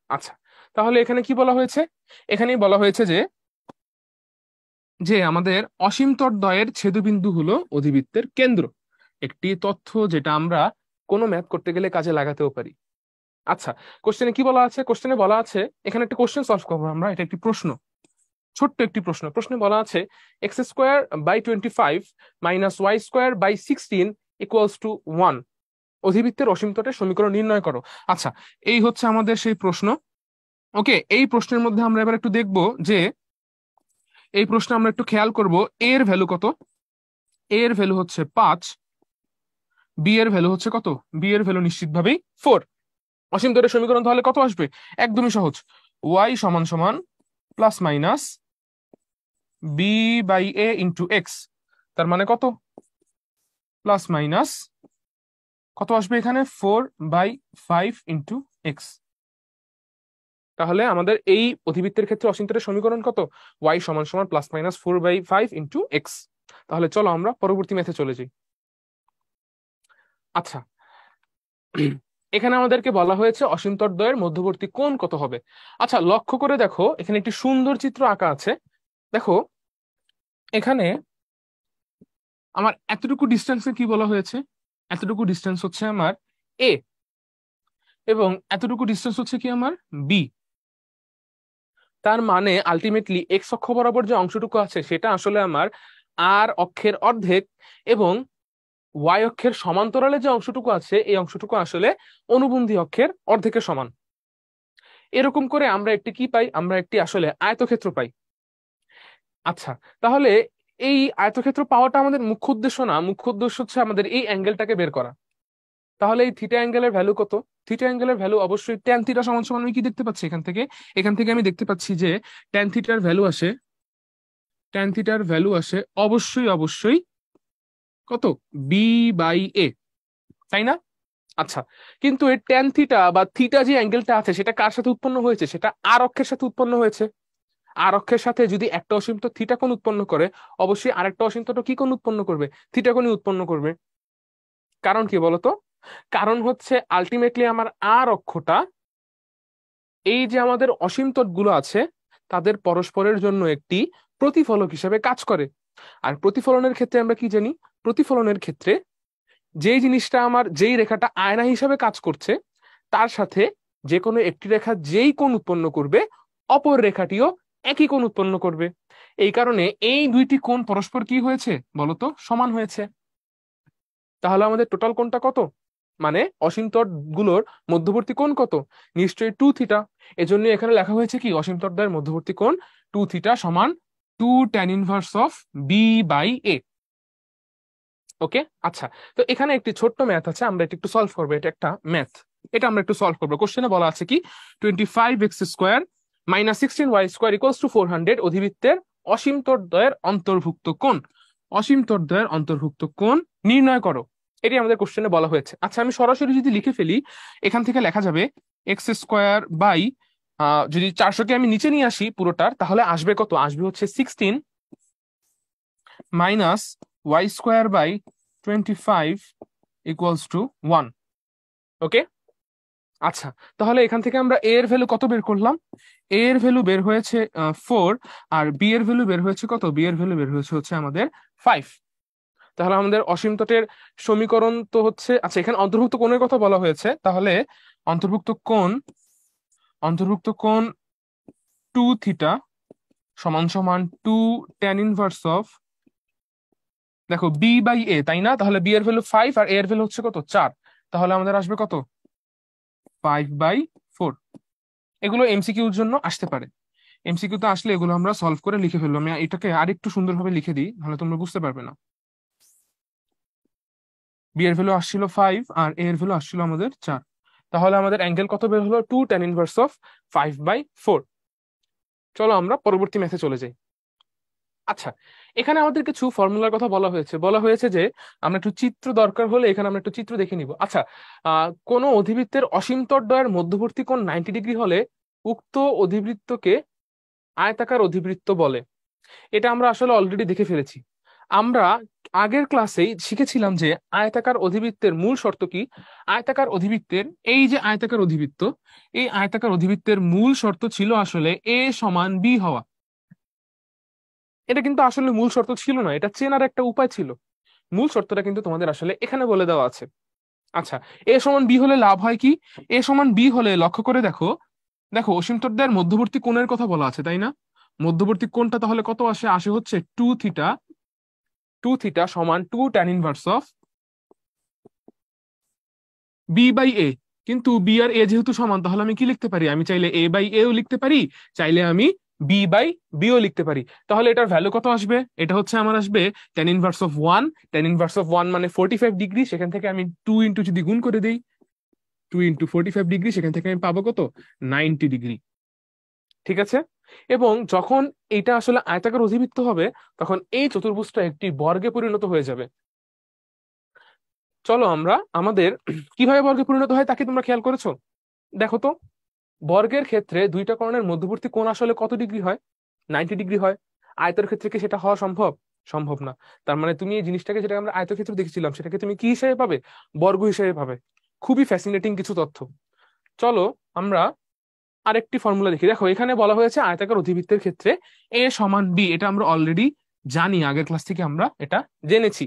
আচ্ছা, তাহলে এখানে কি বলা হয়েছে? এখানেই বলা হয়েছে যে যে আমাদের অসীম তটদ্বয়ের ছেদবিন্দু হলো অধিবৃত্তের কেন্দ্র। একটি তথ্য যেটা আমরা কোনো ম্যাথ করতে গেলে কাজে লাগাতেও পারি। আচ্ছা, কোশ্চেনে কি বলা আছে? কোশ্চেনে বলা আছে, এখানে একটা কোশ্চেন সলভ করবো আমরা, এটা একটি প্রশ্ন, ছোট্ট একটি প্রশ্ন। প্রশ্নে বলা আছে x² / 25 - y² / 16 = 1, অধিবৃত্তের অসীম তটের সমীকরণ নির্ণয় করো। আচ্ছা, এই হচ্ছে আমাদের সেই প্রশ্ন। ওকে, এই প্রশ্নের মধ্যে আমরা এবার একটু দেখব যে এই প্রশ্নে আমরা একটু খেয়াল করব এর ভ্যালু কত। এর ভ্যালু হচ্ছে 5, বি এর ভ্যালু হচ্ছে কত? বি এর ভ্যালু নিশ্চিতভাবেই 4। অসীম তটের সমীকরণ তাহলে কত আসবে? একদমই সহজ, y সমান সমান plus minus B by A into x. তার মানে কত? প্লাস মাইনাস কত আসবে এখানে? 4/5 ইন্টু এক্স। তাহলে আমাদের এই অধিবৃত্তের ক্ষেত্রে অসীম তটের সমীকরণ কত? y সমান সমান প্লাস মাইনাস 4/5 ইন্টু এক্স। তাহলে চলো আমরা পরবর্তী ম্যাথে চলে যাই। আচ্ছা, এখানে আমাদেরকে বলা হয়েছে অসীম তটদ্বয়ের মধ্যবর্তী কোণ কত হবে। আচ্ছা, লক্ষ্য করে দেখো, এখানে একটি সুন্দর চিত্র আঁকা আছে। দেখো এখানে আমার এতটুকু ডিস্টেন্সে কি বলা হয়েছে? এতটুকু ডিস্টেন্স হচ্ছে আমার এ, এবং এতটুকু ডিস্টেন্স হচ্ছে কি আমার বি। তার মানে আলটিমেটলি এক্স অক্ষ বরাবর যে অংশটুকু আছে সেটা আসলে আমার আর অক্ষের অর্ধেক, এবং ওয়াই অক্ষের সমান্তরালে যে অংশটুকু আছে এই অংশটুকু আসলে অনুবন্ধী অক্ষের অর্ধেকের সমান। এরকম করে আমরা একটি কি পাই? আমরা একটি আসলে আয়তক্ষেত্র পাই। আচ্ছা, তাহলে এই আয়তক্ষেত্র পাওয়াটা আমাদের মুখ্য উদ্দেশ্য না, মুখ্য উদ্দেশ্য হচ্ছে আমাদের এই অ্যাঙ্গেলটাকে বের করা। তাহলে এই থিটা অ্যাঙ্গেলের ভ্যালু কত? থিটা অ্যাঙ্গেলের ভ্যালু অবশ্যই ট্যান থিটা সমান সমান, আমি কি দেখতে পাচ্ছি এখান থেকে? এখান থেকে আমি দেখতে পাচ্ছি যে ট্যান থিটার ভ্যালু আসে, ট্যান থিটার ভ্যালু আসে অবশ্যই অবশ্যই কত? বি বাই এ, তাই না? আচ্ছা, কিন্তু এই ট্যান থিটা বা থিটা যে অ্যাঙ্গেলটা আছে সেটা কার সাথে উৎপন্ন হয়েছে? সেটা আর অক্ষের সাথে উৎপন্ন হয়েছে। আর অক্ষের সাথে যদি একটা অসীমত থিটা কোণ উৎপন্ন করে, অবশ্যই আরেকটা অসীমতটা কি কোণ উৎপন্ন করবে? থিটা কোণই উৎপন্ন করবে। কারণ কি বলতো? কারণ হচ্ছে আলটিমেটলি আমার আর অক্ষটা, এই যে আমাদের অসীম তটগুলো আছে তাদের পরস্পরের জন্য একটি প্রতিফলক হিসেবে কাজ করে। আর প্রতিফলনের ক্ষেত্রে আমরা কি জানি? প্রতিফলনের ক্ষেত্রে যেই জিনিসটা আমার, যেই রেখাটা আয়না হিসাবে কাজ করছে তার সাথে যে কোনো একটি রেখা যেই কোণ উৎপন্ন করবে অপর রেখাটিও একই কোণ উৎপন্ন করবে। এই কারণে এই দুইটি কোণ পরস্পর কি হয়েছে বলতো? সমান হয়েছে। তাহলে আমাদের টোটাল কোণটা কত? মানে অসীম তট গুলোর মধ্যবর্তী কোণ কত? নিশ্চয়ই 2 থিটা। এজন্য এখানে লেখা হয়েছে কি? অসীম তটদ্বয়ের মধ্যবর্তী কোণ 2 থিটা সমান 2 tan inverse of B by A. Okay, আচ্ছা, তো এখানে একটি ছোট্ট ম্যাথ আছে, আমরা এটা একটু সলভ করবো। এটা একটা ম্যাথ, এটা আমরা একটু সলভ করবো। কোশ্চেনে বলা আছে কি 25x² - 16y² = 400 অধিবৃত্তের অসীম তটদ্বয়ের অন্তর্ভুক্ত কোণ, অসীম তটদ্বয়ের অন্তর্ভুক্ত কোণ নির্ণয় করো। এটি আমাদের কোশ্চেনে বলা হয়েছে। আচ্ছা, আমি সরাসরি যদি লিখে ফেলি, এখান থেকে লেখা যাবে x² বাই, যদি 400কে আমি নিচে নিয়ে আসি পুরোটার, তাহলে আসবে কত? আসবে হচ্ছে 16 - y²/25 = 1। ওকে, আচ্ছা, তাহলে এখান থেকে আমরা a এর ভ্যালু কত বের করলাম? a এর ভ্যালু বের হয়েছে 4, আর b এর ভ্যালু বের হয়েছে কত? b এর ভ্যালু বের হয়েছে হচ্ছে আমাদের 5। তাহলে আমাদের অসীম তটের সমীকরণ তো হচ্ছে, আচ্ছা এখানে অন্তর্ভুক্ত কোণের কথা বলা হয়েছে, তাহলে অন্তর্ভুক্ত কোণ, অন্তর্ভুক্ত কোণ 2 থিটা সমান সমান 2 tan ইনভার্স অফ, দেখো বি বাই এ, তাই না? তাহলে বি এর ভ্যালু 5 আর এ এর ভ্যালু হচ্ছে কত? 4। তাহলে আমাদের আসবে কত? 5/4। এগুলো এমসিকিউ এর জন্য আসতে পারে, এমসিকিউ তে আসলে এগুলো আমরা সলভ করে লিখে ফেলবো। আমি এটাকে আরেকটু সুন্দরভাবে লিখে দিই, তাহলে তোমরা বুঝতে পারবে না। বি এর ভ্যালু আসছিল 5 আর এ এর ভ্যালু আসছিল আমাদের 4। তাহলে আমাদের অ্যাঙ্গেল কত বের হলো? 2 tan ইনভার্স অফ 5/4। চলো আমরা পরবর্তী ম্যাথে চলে যাই। আচ্ছা, এখানে আমাদের কিছু ফর্মুলার কথা বলা হয়েছে। বলা হয়েছে যে আমরা একটু চিত্র দরকার হলে এখানে আমরা একটু চিত্র দেখে নিব। আচ্ছা, কোন অধিবৃত্তের অসীম তটদ্বয়ের মধ্যবর্তী কোণ 90 ডিগ্রি হলে উক্ত অধিবৃত্তকে আয়তাকার অধিবৃত্ত বলে? এটা আমরা আসলে অলরেডি দেখে ফেলেছি। আমরা আগের ক্লাসেই শিখেছিলাম যে আয়তাকার অধিবৃত্তের মূল শর্ত কি। আয়তাকার অধিবৃত্তের এই যে আয়তাকার অধিবৃত্ত, এই আয়তাকার অধিবৃত্তের মূল শর্ত ছিল আসলে এ সমান বি হওয়া। এটা কিন্তু আসলে মূল শর্ত ছিল না, এটা চেনার একটা উপায় ছিল। মূল শর্তটা কিন্তু তোমাদের আসলে এখানে বলে দেওয়া আছে। আচ্ছা, এ সমান বি হলে লাভ হয় কি? এ সমান বি হলে লক্ষ্য করে দেখো, দেখো অসীমতটের মধ্যবর্তী কোণের কথা বলা আছে তাই না? মধ্যবর্তী কোণটা তাহলে কত আসে? আসে হচ্ছে 2θ। 2θ সমান 2 tan inverse of B by A. কিন্তু বি আর এ যেহেতু সমান, তাহলে আমি কি লিখতে পারি? আমি চাইলে এ বাই এও লিখতে পারি, চাইলে আমি বি বাই বিও লিখতে পারি। তাহলে এটার ভ্যালু কত আসবে? এটা হচ্ছে আমার আসবে tan 1 tan 1 মানে 45 ডিগ্রি। সেখান থেকে আমি 2 যদি গুণ করে দিই, 2 × 45 ডিগ্রি, সেখান থেকে আমি পাবো কত? 90 ডিগ্রি। ঠিক আছে। এবং যখন এটা আসলে আয়তাকার অধিবৃত্ত হবে, তখন এই চতুর্ভুজটা একটি বর্গে পরিণত হয়ে যাবে। চলো আমরা আমাদের কিভাবে বর্গে পরিণত হয় তাকে তোমরা খেয়াল করেছো? দেখো তো, বর্গের ক্ষেত্রে দুইটা কর্ণের মধ্যবর্তী কোণ আসলে কত ডিগ্রি হয়? 90 ডিগ্রি হয়। আয়তের ক্ষেত্রে কি সেটা হওয়া সম্ভব? সম্ভব না। তার মানে তুমি এই জিনিসটাকে, যেটা আমরা আয়তের ক্ষেত্রে দেখেছিলাম, সেটাকে তুমি কি হিসেবে পাবে? বর্গ হিসেবে পাবে। খুবই ফ্যাসিনেটিং কিছু তথ্য। চলো আমরা আরেকটি ফর্মুলা দেখি। দেখো এখানে বলা হয়েছে আয়তাকার অধিবৃত্তের ক্ষেত্রে এ সমান বি, এটা আমরা অলরেডি জানি, আগের ক্লাস থেকে আমরা এটা জেনেছি।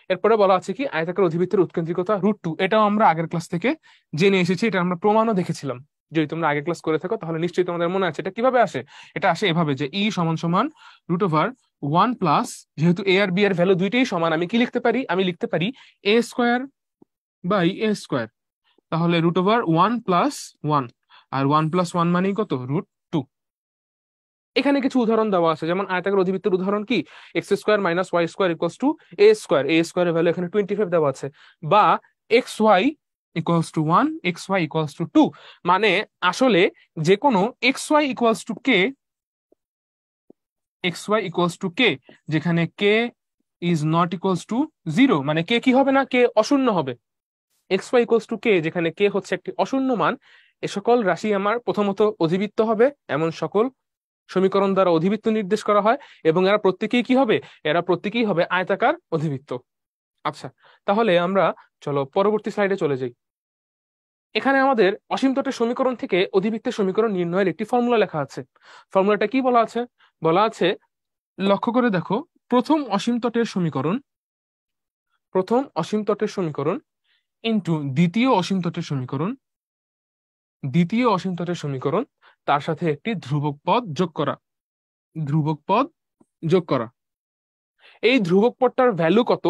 এরপরে বলা আছে কি আয়তাকার অধিবৃত্তের উৎকেন্দ্রিকতা √2, এটাও আমরা আগের ক্লাস থেকে জেনে এসেছি, এটা আমরা প্রমাণও দেখেছিলাম। যদি তোমরা আগের ক্লাস করে থাকো তাহলে নিশ্চয়ই তোমাদের মনে আছে। এটা কিভাবে আসে? এটা আসে এভাবে যে ই সমান সমান √1 প্লাস, যেহেতু এ আর বি এর ভ্যালু দুইটাই সমান, আমি কি লিখতে পারি? আমি লিখতে পারি এ স্কোয়ার বাই এ স্কোয়ার। তাহলে √1 প্লাস 1, আর 1 + 1 মানেই কত? √2। এখানে কিছু উদাহরণ দেওয়া আছে, যেমন আয়তাকার অধিবৃত্তের উদাহরণ কি, x² - y² = a²। এর ভ্যালু এখানে 25 দেওয়া আছে। বা xy = 1, xy = 2। মানে আসলে যে কোনো xy = k, xy = k, যেখানে k is not equals to 0, মানে k কি হবে না? k অশূন্য হবে। xy = k, যেখানে k হচ্ছে একটি অশূন্য মান, এ সকল রাশি আমার প্রথমত অধিবৃত্ত হবে। এমন সকল সমীকরণ দ্বারা অধিবৃত্ত নির্দেশ করা হয়, এবং এরা প্রত্যেকেই কি হবে? এরা প্রত্যেকেই হবে আয়তাকার অধিবৃত্ত। আচ্ছা, তাহলে আমরা চলো পরবর্তী স্লাইডে চলে যাই। এখানে আমাদের অসীম তটের সমীকরণ থেকে অধিবৃত্তের সমীকরণ নির্ণয়ের একটি ফর্মুলা লেখা আছে। ফর্মুলাটা কি বলা আছে? বলা আছে, লক্ষ্য করে দেখো, প্রথম অসীম তটের সমীকরণ, প্রথম অসীম তটের সমীকরণ ইন্টু দ্বিতীয় অসীম তটের সমীকরণ, দ্বিতীয় অসীম তটের সমীকরণ, তার সাথে একটি ধ্রুবক পদ যোগ করা, ধ্রুবক পদ যোগ করা। এই ধ্রুবক পদটার ভ্যালু কত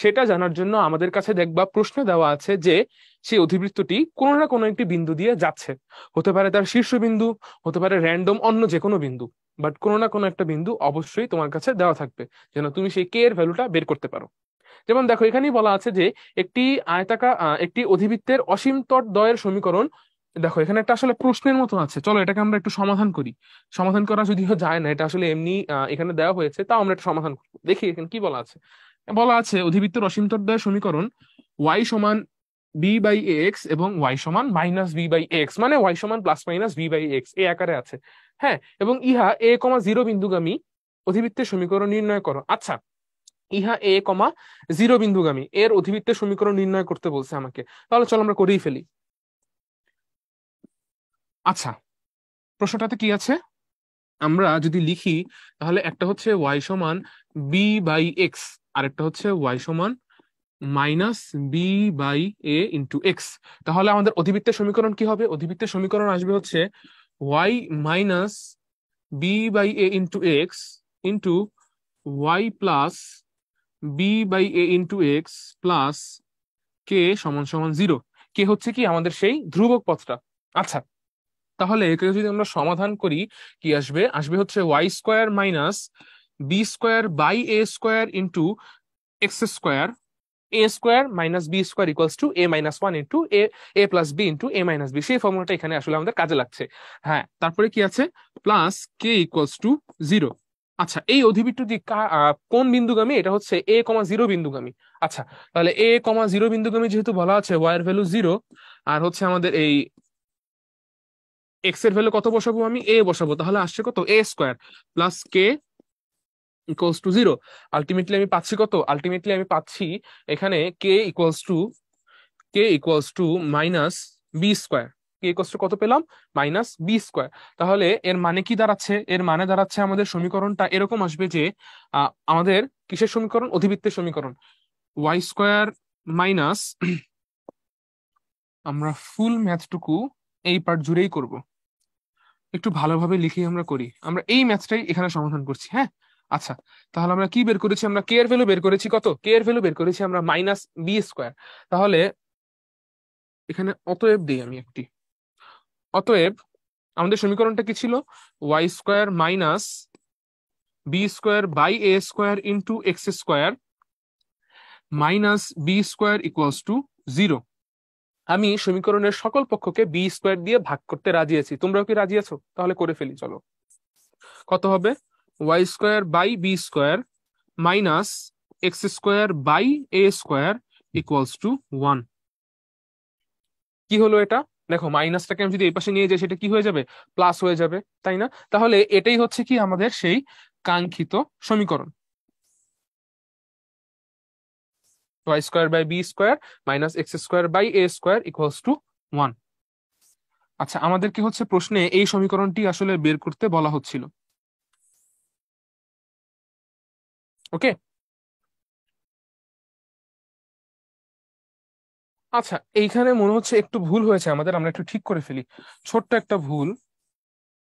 সেটা জানার জন্য আমাদের কাছে দেখবা প্রশ্ন দেওয়া আছে যে সেই অধিবৃত্তটি কোনো না কোনো একটি বিন্দু দিয়ে যাচ্ছে। হতে পারে তার শীর্ষবিন্দু, হতে পারে র্যান্ডম অন্য যে কোনো বিন্দু, বাট কোনো না কোনো একটা বিন্দু অবশ্যই তোমার কাছে দেওয়া থাকবে, যেন তুমি সেই কে এর ভ্যালুটা বের করতে পারো। যেমন দেখো এখানেই বলা আছে যে একটি একটি অধিবৃত্তের অসীম তট দ্বয়ের সমীকরণ। দেখো এখানে একটা আসলে প্রশ্নের মতো আছে, চলো এটাকে আমরা একটু সমাধান করি। সমাধান করা যদিও যায় না, এটা আসলে এমনি এখানে দেওয়া হয়েছে, তাও আমরা একটা সমাধান করবো। দেখি এখানে কি বলা আছে। বলা আছে অধিবৃত্তের অসীম তট দ্বয়ের সমীকরণ y সমান b বাই এক্স এবং y সমান মাইনাস বি বাই এক্স, মানে y সমান plus minus B by x এই আকারে আছে। হ্যাঁ, এবং ইহা a, 0 বিন্দুগামী অধিবৃত্তের সমীকরণ নির্ণয় করো। আচ্ছা, ইহা a, 0 বিন্দুগামী এর অধিবৃত্তের সমীকরণ নির্ণয় করতে বলছে আমাকে। তাহলে চলো আমরা করেই ফেলি। আচ্ছা, প্রশ্নটাতে কি আছে? আমরা যদি লিখি, তাহলে একটা হচ্ছে y সমান বি বাই এক্স, আর একটা হচ্ছে y সমান minus B by A into x. তাহলে আমাদের অধিবৃত্তের সমীকরণ কি হবে? অধিবৃত্তের সমীকরণ আসবে হচ্ছে y minus B by A into X into y plus B by A into X plus K সমান সমান 0। কে হচ্ছে কি? আমাদের সেই ধ্রুবক পদটা। আচ্ছা, তাহলে একে যদি আমরা সমাধান করি, কি আসবে? আসবে হচ্ছে y² minus b² by a² into x², a² minus b² equals to a-1 into a plus b into a-b। সেই ফর্মুলাটা এখানে আসলে আমাদের কাজে লাগছে। হ্যাঁ, তারপরে কি আছে? Plus K equals to 0। আচ্ছা, এই অধিবৃত্তটি কোন বিন্দুগামী? এটা হচ্ছে a, 0 বিন্দুগামী। আচ্ছা, তাহলে a, 0 বিন্দুগামী যেহেতু বলা আছে y এর ভ্যালু 0, আর হচ্ছে আমাদের এই এক্স এর ভ্যালু কত বসাবো, আমি এ বসাবো, তাহলে আসছে কত, A square plus K equals to 0। Ultimately আমি পাচ্ছি কত, আলটিমেটলি আমি পাচ্ছি এখানে K equals to minus B square. K equals to কত পেলাম, মাইনাস বি স্কোয়ার। তাহলে এর মানে কি দাঁড়াচ্ছে, এর মানে দাঁড়াচ্ছে আমাদের সমীকরণটা এরকম আসবে যে আমাদের কিসের সমীকরণ, অধিবৃত্তের সমীকরণ, ওয়াই স্কোয়ার মাইনাস, আমরা ফুল ম্যাথটুকু এই পার্ট জুড়েই করব, একটু ভালোভাবে লিখে আমরা করি, আমরা এই ম্যাথটাই এখানে সমাধান করছি, হ্যাঁ। আচ্ছা, তাহলে আমরা কি বের করেছি, আমরা কে এর ভ্যালু বের করেছি কত, কে এর ভ্যালু বের করেছি আমরা মাইনাস বি স্কোয়ার। তাহলে এখানে অতএব দিই আমি একটি, অতএব আমাদের সমীকরণটা কি ছিল, y square minus B square by A square into x square minus B square equals to 0। আমি সমীকরণের সকল পক্ষকে বি স্কোয়ার দিয়ে ভাগ করতে রাজি আছি, তোমরাও কি রাজি আছো, তাহলে করে ফেলি চলো। কত হবে, y square by b square minus x square by A square equals to 1। কি হলো এটা, দেখো মাইনাসটাকে আমি যদি এই পাশে নিয়ে যাই সেটা কি হয়ে যাবে, প্লাস হয়ে যাবে, তাই না? তাহলে এটাই হচ্ছে কি আমাদের সেই কাঙ্ক্ষিত সমীকরণ, y square by b square minus x square by A square equals to 1। আচ্ছা, আমাদেরকে হচ্ছে প্রশ্নে এই সমীকরণটি আসলে বের করতে বলা হচ্ছিল, ওকে। আচ্ছা, এইখানে মনে হচ্ছে একটু ভুল হয়েছে আমাদের, আমরা একটু ঠিক করে ফেলি, ছোট্ট একটা ভুল।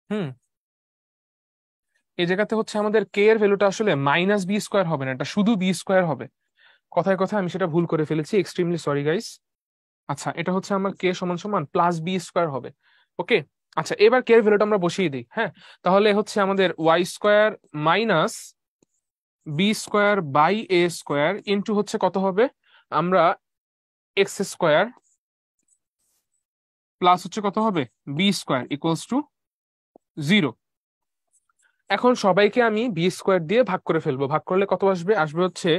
হুম, এই জায়গাতে হচ্ছে আমাদের কে এর ভ্যালুটা আসলে মাইনাস বি স্কোয়ার হবে না, এটা শুধু বি স্কোয়ার হবে, কথায় কথায় আমি সেটা ভুল করে ফেলেছি, এক্সট্রিমলি সরি গাইস। আচ্ছা, এটা হচ্ছে আমার কে সমান সমান প্লাস বি স্কোয়ার হবে, ওকে। আচ্ছা, এবার কে এর ভ্যালুটা আমরা বসিয়ে দিই, হ্যাঁ। তাহলে হচ্ছে আমাদের y square minus B square by A square into হচ্ছে কত হবে, আমরা এক্স স্কোয়ার প্লাস হচ্ছে কত হবে, বি স্কোয়ার ইকুয়ালস টু 0। এখন সবাইকে আমি বি স্কোয়ার দিয়ে ভাগ করে ফেলবো, ভাগ করলে কত আসবে, আসবে হচ্ছে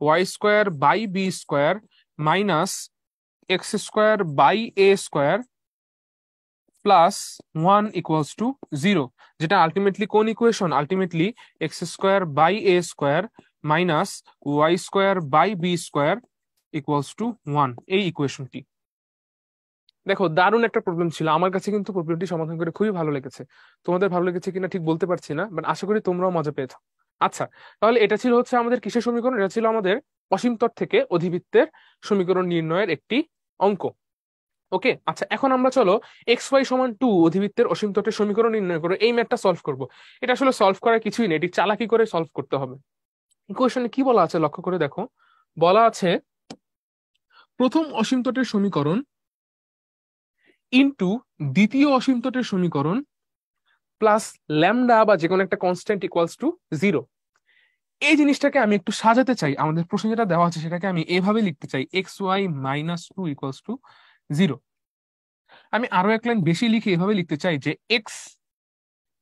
y square by b square minus x square by A square plus 1 equals to 0, যেটা আলটিমেটলি কোন equation, ultimately x square by A square minus Y square by b square equals to 1, এই ইকুয়েশনটি। দেখো, দারুণ একটা প্রবলেম ছিল আমার কাছে, কিন্তু প্রবলেমটি সমাধান করে খুবই ভালো লেগেছে। তোমাদের ভালো লেগেছে কিনা ঠিক বলতে পারছি না, বাট আশা করি তোমরাও মজা পেয়েছো। আচ্ছা, তাহলে এটা ছিল হচ্ছে আমাদের কিসের সমীকরণ, এটা ছিল আমাদের অসীমতর থেকে অধিবৃত্তের সমীকরণ নির্ণয়ের একটি অঙ্ক, ওকে। আচ্ছা, এখন আমরা চলো এক্স ওয়াই সমান 2 অধিবৃত্তের অসীম তটের সমীকরণ নির্ণয় করে এই ম্যাথটা সলভ করব। এটা আসলে সলভ করার কিছুই নেই, এটি চালাকি করে সলভ করতে হবে। ইকুয়েশনে কি বলা আছে লক্ষ্য করে দেখো, বলা আছে প্রথম অসীম তটের সমীকরণ ইনটু দ্বিতীয় অসীম তটের সমীকরণ প্লাস ল্যামডা বা যে কোনো একটা কনস্ট্যান্ট ইকুয়ালস টু 0। এই জিনিসটাকে আমি একটু সাজাতে চাই, আমাদের প্রশ্নে যেটা দেওয়া আছে সেটাকে আমি এভাবে লিখতে চাই, x y minus 2 equals to 0। আমি আরো এক লাইন বেশি লিখে এভাবে লিখতে চাই যে x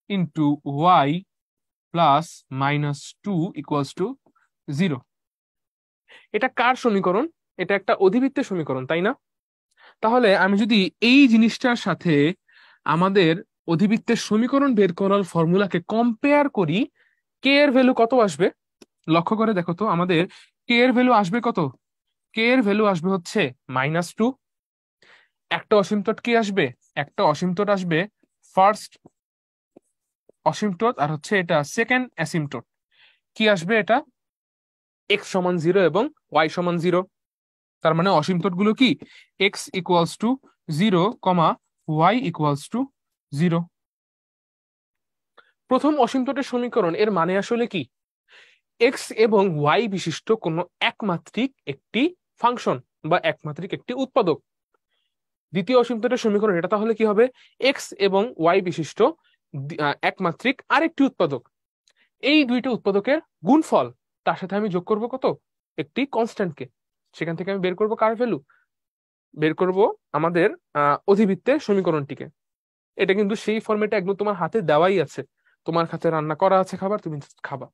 into Y plus minus 2 equals to 0। এটা কার সমীকরণ, এটা একটা অধিবৃত্তের সমীকরণ, তাই না? তাহলে আমি যদি এই জিনিসটার সাথে আমাদের অধিবৃত্তের সমীকরণ বের করার ফর্মুলাকে কম্পেয়ার করি, কে এর ভ্যালু কত আসবে, লক্ষ্য করে দেখো তো, আমাদের কে এর ভ্যালু আসবে কত, কে এর ভ্যালু আসবে হচ্ছে -2। একটা অসীমতট কি আসবে, একটা অসীমতট আসবে ফার্স্ট অসীমতট, আর হচ্ছে এটা সেকেন্ড অ্যাসিমটট। কি আসবে, এটা এক্স সমান 0 এবং ওয়াই সমান 0। তার মানে অসীমতট গুলো কি, x equals to 0, y equals to 0। প্রথম অসীমতটের সমীকরণ এর মানে আসলে কি, এক্স এবং ওয়াই বিশিষ্ট কোনো একমাত্রিক একটি ফাংশন বা একমাত্রিক একটি উৎপাদক। দ্বিতীয় অসীমতটের সমীকরণ এটা তাহলে কি হবে, এক্স এবং ওয়াই বিশিষ্ট একমাত্রিক আরেকটি উৎপাদক। এই দুইটা উৎপাদকের গুণফল, তার সাথে আমি যোগ করব কত, একটি কনস্ট্যান্টকে, সেখান থেকে আমি বের করব কার ভ্যালু, বের করব আমাদের অধিবৃত্তের সমীকরণটিকে। এটা কিন্তু সেই ফর্মেটে একদম তোমার হাতে দেওয়াই আছে, তোমার হাতে রান্না করা আছে খাবার, তুমি খাবা।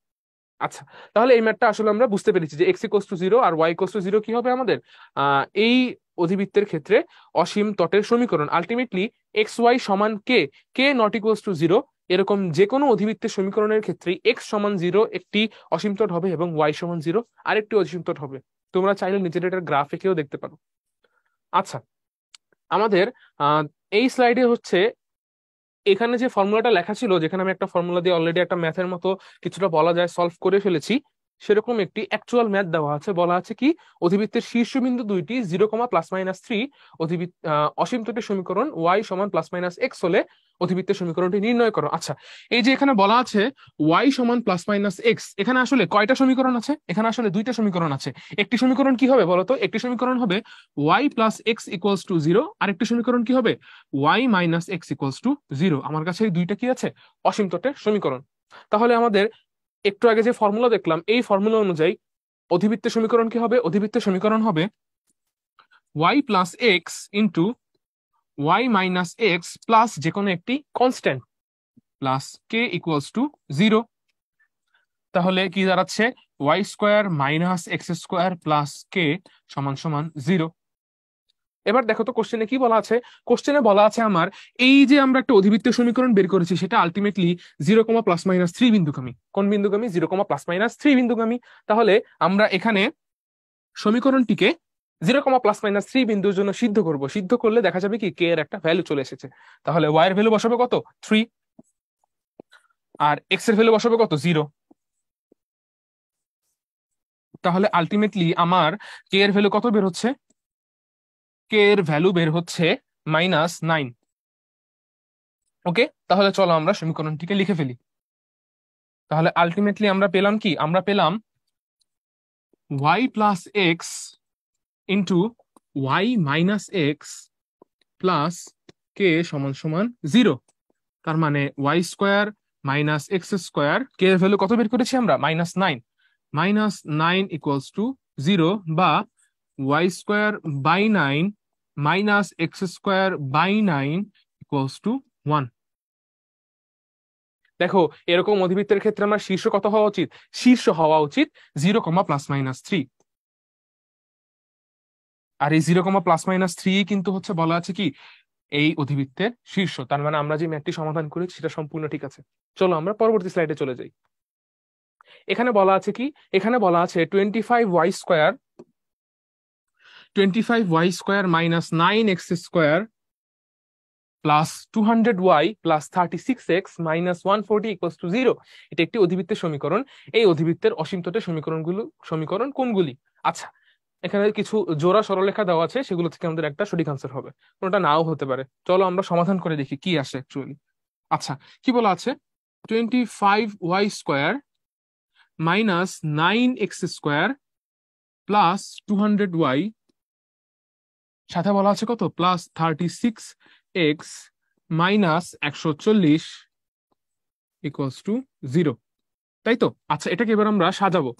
আচ্ছা, তাহলে এই ম্যাথটা আসলে আমরা বুঝতে পেরেছি যে এক্স ইকোয়াস টু 0 আর ওয়াই ইকোয়াস টু 0 কি হবে আমাদের, এই অধিবৃত্তের ক্ষেত্রে অসীম তটের সমীকরণ। আলটিমেটলি এক্স ওয়াই সমান কে, কে নট ইকুয়ালস টু জিরো, এরকম যে কোনো অধিবৃত্তের সমীকরণের ক্ষেত্রে এক্স সমান জিরো একটি অসীম তট হবে এবং ওয়াই সমান জিরো আরেকটি অসীম তট হবে। তোমরা চাইলে নিজের এটার গ্রাফ এঁকেও দেখতে পারো। আচ্ছা, আমাদের এই স্লাইডে হচ্ছে এখানে যে ফর্মুলাটা লেখা ছিল, যেখানে আমি একটা ফর্মুলা দিয়ে অলরেডি একটা ম্যাথের মতো কিছুটা বলা যায় সলভ করে ফেলেছি, সেরকম একটি অ্যাকচুয়াল ম্যাথ দেওয়া আছে। বলা আছে কি, অধিবৃত্তের শীর্ষবিন্দু দুইটি 0, +-3 অসীম তটের সমীকরণ y সমান +-x হলে অধিবৃত্তের সমীকরণটি নির্ণয় করো। আচ্ছা, এই যে এখানে বলা আছে y সমান +-x, এখানে আসলে কয়টা সমীকরণ আছে? এখানে আসলে দুইটা সমীকরণ আছে। একটি সমীকরণ কি হবে বলতো? একটি সমীকরণ হবে y + x = 0, আর একটি সমীকরণ কি হবে y - x = 0। আমার কাছে এই দুইটা কি আছে? অসীম তটের সমীকরণ। তাহলে আমাদের একটু আগে যে ফর্মুলা দেখলাম, এই ফর্মুলা অনুযায়ী অধিবৃত্তের সমীকরণ কি হবে? অধিবৃত্তের সমীকরণ হবে y + x into y - x plus যে কোনো একটি কনস্ট্যান্ট প্লাস k = 0। তাহলে কি দাঁড়াচ্ছে? y² - x² plus k = 0। এবার দেখো তো কোশ্চেনে কি বলা আছে। কোশ্চেনে বলা আছে আমার এই যে আমরা একটা অধিবৃত্তের সমীকরণ বের করেছি, সেটা আলটিমেটলি 0, +-3 বিন্দুগামী। কোন বিন্দুগামী? 0, +-3 বিন্দুগামী। তাহলে আমরা এখানে সমীকরণটিকে 0, +-3 বিন্দুর জন্য সিদ্ধ করব। সিদ্ধ করলে দেখা যাবে কি কে এর একটা ভ্যালু চলে এসেছে। তাহলে ওয়াই এর ভ্যালু বসাবে কত? 3, আর এক্স এর ভ্যালু বসাবে কত? 0। তাহলে আলটিমেটলি আমার কে এর ভ্যালু কত বের হচ্ছে? কে এর ভ্যালু বের হচ্ছে -9। ওকে, তাহলে চলো আমরা সমীকরণটিকে লিখে ফেলি। তাহলে আলটিমেটলি আমরা পেলাম কি? আমরা পেলাম y + x into y - x plus k = 0। তার মানে y² - x² কে এর ভ্যালু কত বের করেছি আমরা? -9। -9 = 0, বা y²/9 - x²/9 = 1। দেখো, এরকম অধিবৃত্তের ক্ষেত্রে আমার শীর্ষ কত হওয়া উচিত? শীর্ষ হওয়া উচিত 0, +-3। আর এই 0, +-3 কিন্তু হচ্ছে বলা আছে কি এই অধিবৃত্তের শীর্ষ। তার মানে আমরা যে ম্যাথটি সমাধান করেছি সেটা সম্পূর্ণ ঠিক আছে। চলো আমরা পরবর্তী স্লাইডে চলে যাই। এখানে বলা আছে কি? এখানে বলা আছে 25y² - 9x² plus 200y plus 36x - 140 = 0। এটা একটি অধিবৃত্তের সমীকরণ। এই অধিবৃত্তের অসীম তটের সমীকরণ কোনগুলি? আচ্ছা, এখানে কিছু জোড়া সরলরেখা দেওয়া আছে, সেগুলো থেকে আমাদের একটা সঠিক আনসার হবে, কোনটা নাও হতে পারে। চলো আমরা সমাধান করে দেখি কি আসে অ্যাকচুয়ালি। আচ্ছা, কি বলা আছে? 25y² - 9x² প্লাস 200y, সাথে বলা আছে কত? প্লাস 36x - 140 = 0, তাই তো? আচ্ছা, এটাকে এবার আমরা সাজাবো।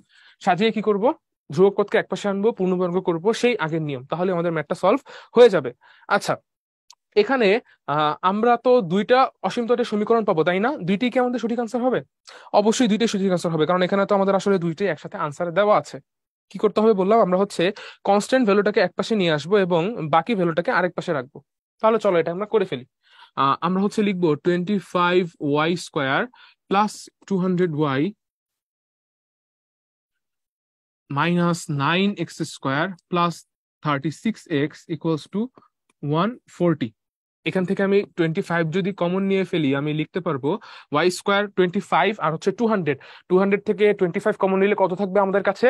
সাজিয়ে কি করব? ধ্রুবক পদকে একপাশে আনবো, পূর্ণবর্গ করব, সেই আগের নিয়ম, তাহলে আমাদের ম্যাথটা সলভ হয়ে যাবে। আচ্ছা, এখানে আমরা তো দুইটা অসীম তটের সমীকরণ পাবো, তাই না? দুইটি কি আমাদের সঠিক আনসার হবে? অবশ্যই দুইটাই সঠিক আনসার হবে, কারণ এখানে তো আমাদের আসলে দুইটাই একসাথে আনসার দেওয়া আছে। কি করতে হবে বললাম? আমরা হচ্ছে কনস্ট্যান্ট ভ্যালুটাকে এক পাশে নিয়ে আসবো এবং বাকি ভ্যালুটাকে আরেক পাশে রাখবো। তাহলে চলো এটা আমরা করে ফেলি। আমরা হচ্ছে লিখবো 25y² plus 200y minus 9x² plus 36x = 140। এখান থেকে আমি 25 যদি কমন নিয়ে ফেলি, আমি লিখতে পারবো y² 25 আর হচ্ছে 200 থেকে 25 কমন নিলে কত থাকবে আমাদের কাছে?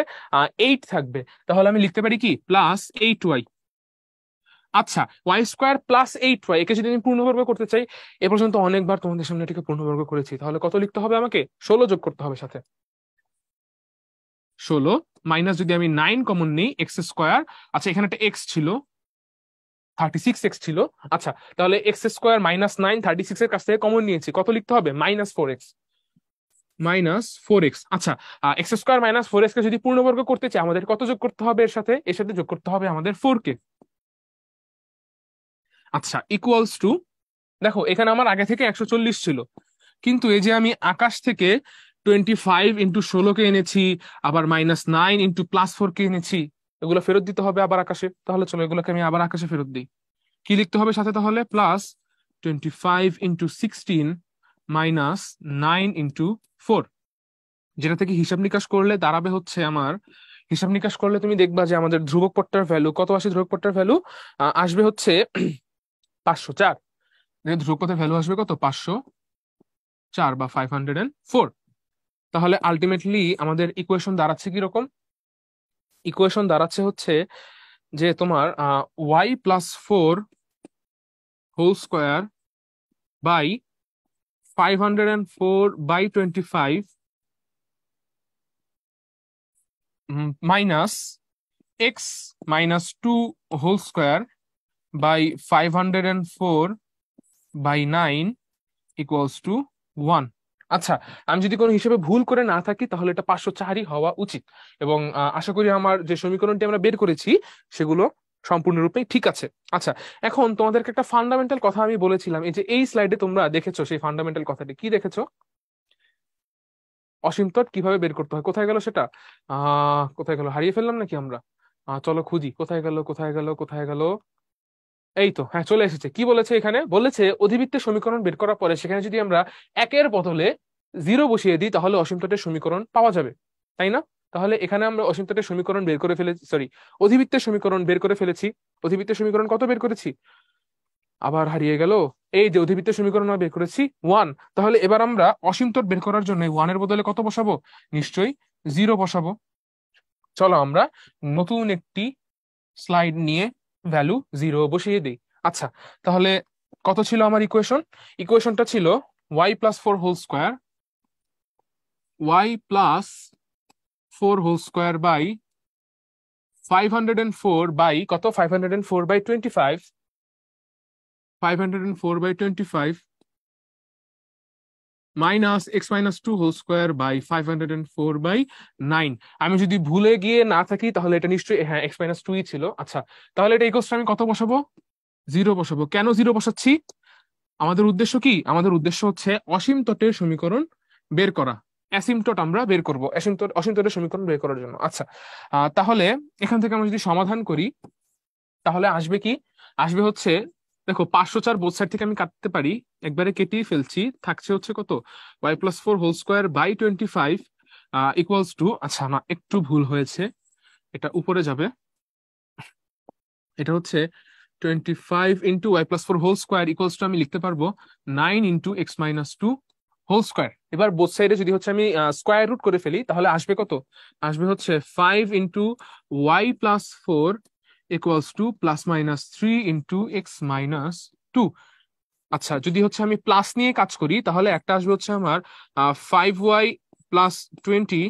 8 থাকবে। তাহলে আমি লিখতে পারি কি +8y। আচ্ছা, y² +8y, একে যদি আমি পূর্ণবর্গ করতে চাই, এ পর্যন্ত অনেকবার তোমাদের সামনে এটাকে পূর্ণবর্গ করেছি, তাহলে কত লিখতে হবে আমাকে? 16 যোগ করতে হবে সাথে। 16 মাইনাস যদি আমি 9 কমন নিই x²। আচ্ছা, এখানে একটা x ছিল, 36x ছিল। আচ্ছা, তাহলে x² - 9 36 এর কাছ থেকে কমন নিয়েছি, কত লিখতে হবে? -4x। আচ্ছা, x² - 4x কে যদি পূর্ণবর্গ করতে চাই, আমাদের কত যোগ করতে হবে? এর সাথে যোগ করতে হবে আমাদের 4কে। আচ্ছা, ইকুয়ালস টু, দেখো এখানে আমার আগে থেকে 140 ছিল, কিন্তু এই যে আমি আকাশ থেকে 25 × 16 কে এনেছি, আবার -9 × +4 কে এনেছি, এগুলো ফেরত দিতে হবে আবার আকাশে। তাহলে চলো এগুলোকে আমি আবার আকাশে ফেরত দিই। কি লিখতে হবে সাথে? তাহলে প্লাস 25 × 16 মাইনাস 9 × 4, যেটা থেকে হিসাব নিকাশ করলে দাঁড়াবে হচ্ছে আমার, হিসাব নিকাশ করলে তুমি দেখবা যে আমাদের ধ্রুবক পদটার ভ্যালু কত আসে। ধ্রুবক পদটার ভ্যালু আসবে হচ্ছে 504। ধ্রুবক পদের ভ্যালু আসবে কত? 504 বা 504। তাহলে আলটিমেটলি আমাদের ইকুয়েশন দাঁড়াচ্ছে কিরকম? ইকুয়েশন দাঁড়াচ্ছে হচ্ছে যে তোমার y+4 by 504/25 minus x-2 by 504/9 equals to 1। আচ্ছা, আমি যদি কোনো হিসেবে ভুল করে না থাকি তাহলে এটা 504ই হওয়া উচিত। এবং আশা করি আমার যে সমীকরণটি আমরা বের করেছি সেগুলো সম্পূর্ণরূপে ঠিক আছে। আচ্ছা, এখন তোমাদেরকে একটা ফান্ডামেন্টাল কথা আমি বলেছিলাম, এই যে এই স্লাইডে তোমরা দেখেছো সেই ফান্ডামেন্টাল কথাটি। কি দেখেছো? অসীমতট কিভাবে বের করতে হয়। কোথায় গেল সেটা? কোথায় গেল? হারিয়ে ফেললাম নাকি আমরা? চলো খুঁজি, কোথায় গেল কোথায় গেল কোথায় গেল। এই তো, হ্যাঁ চলে এসেছে। কি বলেছে এখানে? বলেছে অধিবৃত্তের সমীকরণ বের করার পরে সেখানে যদি আমরা একের বদলে 0 বসিয়ে দিই তাহলে অসীমতটের সমীকরণ পাওয়া যাবে, তাই না? তাহলে এখানে আমরা অসীমতটের সমীকরণ বের করে ফেলেছি, সরি, অধিবৃত্তের সমীকরণ বের করে ফেলেছি। অধিবৃত্তের সমীকরণ কত বের করেছি? আবার হারিয়ে গেল। এই যে অধিবৃত্তের সমীকরণ আমরা বের করেছি 1। তাহলে এবার আমরা অসীমতট বের করার জন্য 1 এর বদলে কত বসাবো? নিশ্চয়ই 0 বসাবো। চলো আমরা নতুন একটি স্লাইড নিয়ে ভ্যালু 0 বসিয়ে দিই। আচ্ছা, তাহলে কত ছিল আমার ইকুয়েশন? ইকুয়েশনটা ছিল y+4 বাই 504 বাই কত? 504/25 মাইনাস x-2 বাই 504/9। আমি যদি ভুলে গিয়ে না থাকি তাহলে এটা নিশ্চয়ই, হ্যাঁ, x-2ই ছিল। আচ্ছা, তাহলে এটা ইকুয়ালস আমি কত বসাবো? 0 বসাবো। কেন 0 বসাচ্ছি? আমাদের উদ্দেশ্য কি? আমাদের উদ্দেশ্য হচ্ছে অসীমতটের সমীকরণ বের করা। অ্যাসিমটট আমরা বের করব অসীমতটের সমীকরণ বের করার জন্য। আচ্ছা, তাহলে এখান থেকে আমরা যদি সমাধান করি তাহলে আসবে কি? আসবে হচ্ছে, দেখো 504 বোথ সাইড থেকে আমি কাটতে পারি, একবারে কেটেই ফেলছি। থাকছে হচ্ছে কত? y+4 বাই 25 ইকুয়ালস টু, আচ্ছা না একটু ভুল হয়েছে, এটা উপরে যাবে। এটা হচ্ছে 25 × y+4 ইকুয়ালস টু আমি লিখতে পারবো 9 × x-2 এবার বোথ সাইডে যদি হচ্ছে আমি স্কোয়ার রুট করে ফেলি তাহলে আসবে কত? আসবে হচ্ছে 5 × y+4 ইকুয়ালস টু +-3 × x-2। আচ্ছা, যদি হচ্ছে আমি প্লাস নিয়ে কাজ করি তাহলে একটা আসবে হচ্ছে আমার 5y+20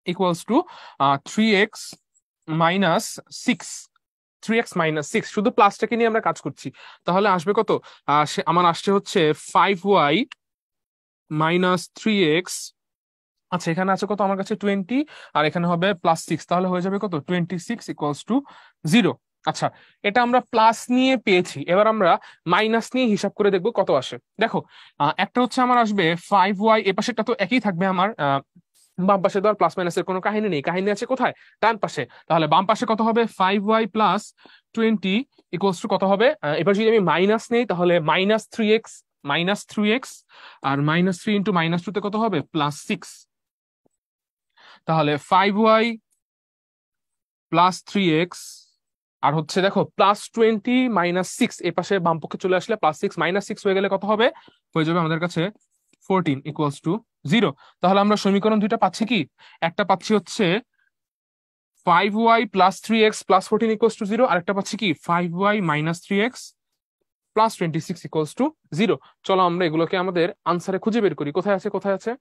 equals to 3x-6। 3x-6, শুধু প্লাসটাকে নিয়ে আমরা কাজ করছি। তাহলে আসবে কত? আমার আসছে হচ্ছে 5y-3x। আচ্ছা, এখানে আছে কত আমার কাছে? 20, আর এখানে হবে +6, তাহলে হয়ে যাবে কত? 26 ইকুয়ালস টু 0। আচ্ছা, এটা আমরা প্লাস নিয়ে পেয়েছি। এবার আমরা মাইনাস নিয়ে হিসাব করে দেখবো কত আসে। দেখো, একটা হচ্ছে আমার আসবে 5y, এ পাশেটা তো একই থাকবে আমার, বাম পাশে তো আর প্লাস মাইনাসের কোনো কাহিনী নেই, কাহিনী আছে কোথায়? ডান পাশে। তাহলে বাম পাশে কত হবে? 5y+20 ইকুয়ালস টু কত হবে? এবার যদি আমি মাইনাস নেই তাহলে -3x, আর -3 × -2 তে কত হবে? +6। তাহলে 5y+3x আর হচ্ছে দেখো +20 -6, এ পাশে বাম পক্ষে চলে আসলে +6 -6 হয়ে গেলে কত হবে? হয়ে যাবে আমাদের কাছে 14 ইকুয়ালস টু 0। তাহলে আমরা সমীকরণ দুইটা পাচ্ছি কি? একটা পাচ্ছি হচ্ছে 5y+3x+14 ইকুয়ালস টু 0, আরেকটা পাচ্ছি কি? 5y-3x+26 equals to 0। চলো আমরা এগুলোকে আমাদের আনসারে খুঁজে বের করি। কোথায় আছে কোথায় আছে?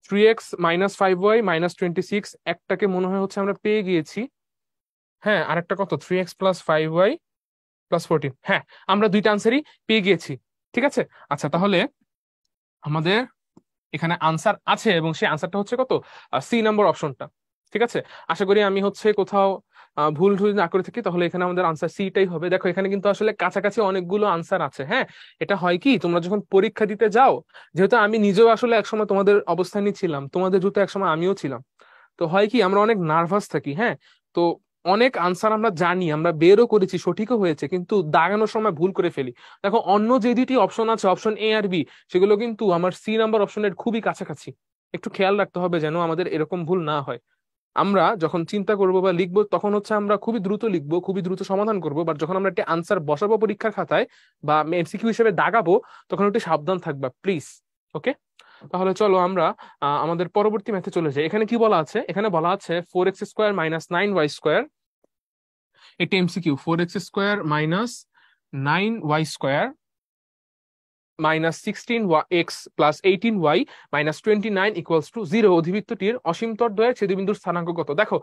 3x-5y-26, একটাকে মনে হয় হচ্ছে আমরা পেয়ে গিয়েছি। হ্যাঁ, আরেকটা কত? 3x+5y+14। হ্যাঁ, আমরা দুইটা আনসারই পেয়ে গিয়েছি। ঠিক আছে। আচ্ছা, তাহলে আমাদের এখানে আনসার আছে এবং সেই আনসারটা হচ্ছে কত? সি নাম্বার অপশনটা। ঠিক আছে। আশা করি আমি হচ্ছে কোথাও ভুল ভুল না করে থাকি, তাহলে এখানে আমাদের আনসার সিটাই হবে। দেখো এখানে কিন্তু আসলে কাছাকাছি অনেকগুলো আনসার আছে। হ্যাঁ, এটা হয় কি, তোমরা যখন পরীক্ষা দিতে যাও, যেহেতু আমি নিজেও আসলে একসময় তোমাদের অবস্থানই ছিলাম, তোমাদের জুতো একসময় আমিও ছিলাম, তো হয় কি আমরা অনেক নার্ভাস থাকি, হ্যাঁ। তো অনেক আনসার আমরা জানি, আমরা বেরও করেছি, সঠিকও হয়েছে, কিন্তু দাগানোর সময় ভুল করে ফেলি। দেখো অন্য যে দুটি অপশন আছে, অপশন এ আর বি, সেগুলো কিন্তু আমার সি নাম্বার অপশনের খুবই কাছাকাছি। একটু খেয়াল রাখতে হবে যেন আমাদের এরকম ভুল না হয়। আমরা যখন চিন্তা করব বা লিখবো তখন হচ্ছে আমরা খুবই দ্রুত লিখবো, খুবই দ্রুত সমাধান করবো, বাট যখন আমরা একটা আনসার বসাবো পরীক্ষার খাতায় বা এমসিকিউ হিসেবে দাগাবো, তখন একটু সাবধান থাকবা প্লিজ। ওকে, তাহলে চলো আমরা আমাদের পরবর্তী ম্যাথে চলে যাই। এখানে কি বলা আছে? এখানে বলা আছে 4x² - 9y²। একটি MCQ, 4x² - 9y² -16x + 18y - 29 = 0 অধিবৃত্তটির অসীমতরদ্বয়ের ছেদবিন্দুর স্থানাঙ্ক কত? দেখো,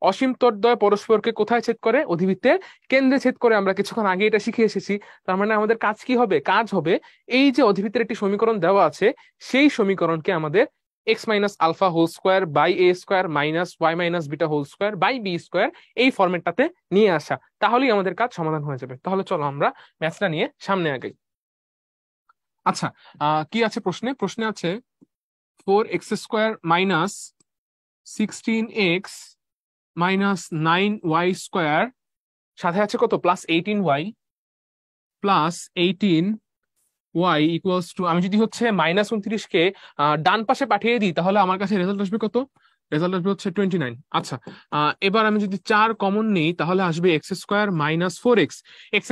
অসীমতরদ্বয় পরস্পরকে কোথায় ছেদ করে? অধিবৃত্তের কেন্দ্রে ছেদ করে। আমরা কিছুক্ষণ আগে এটা শিখে এসেছি। তার মানে আমাদের কাজ কি হবে? কাজ হবে এই যে অধিবৃত্তের একটি সমীকরণ দেওয়া আছে, সেই সমীকরণকে আমাদের x - α² / a² - y - β² / b² এই ফরম্যাটটাতে নিয়ে আসা, তাহলেই আমাদের কাজ সমাধান হয়ে যাবে। তাহলে চলো আমরা ম্যাথটা নিয়ে সামনে আগাই। আচ্ছা, কি আছে প্রশ্নে? প্রশ্নে আছে 4x² - 16x - 9y², সাথে আছে কত? +18y আমি যদি হচ্ছে -29কে ডান পাশে পাঠিয়ে দিই, তাহলে আমার কাছে রেজাল্ট আসবে কত? রেজাল্ট আসবে হচ্ছে 29। আচ্ছা, এবার আমি যদি 4 কমন নিই, তাহলে আসবে x² - 4x। x²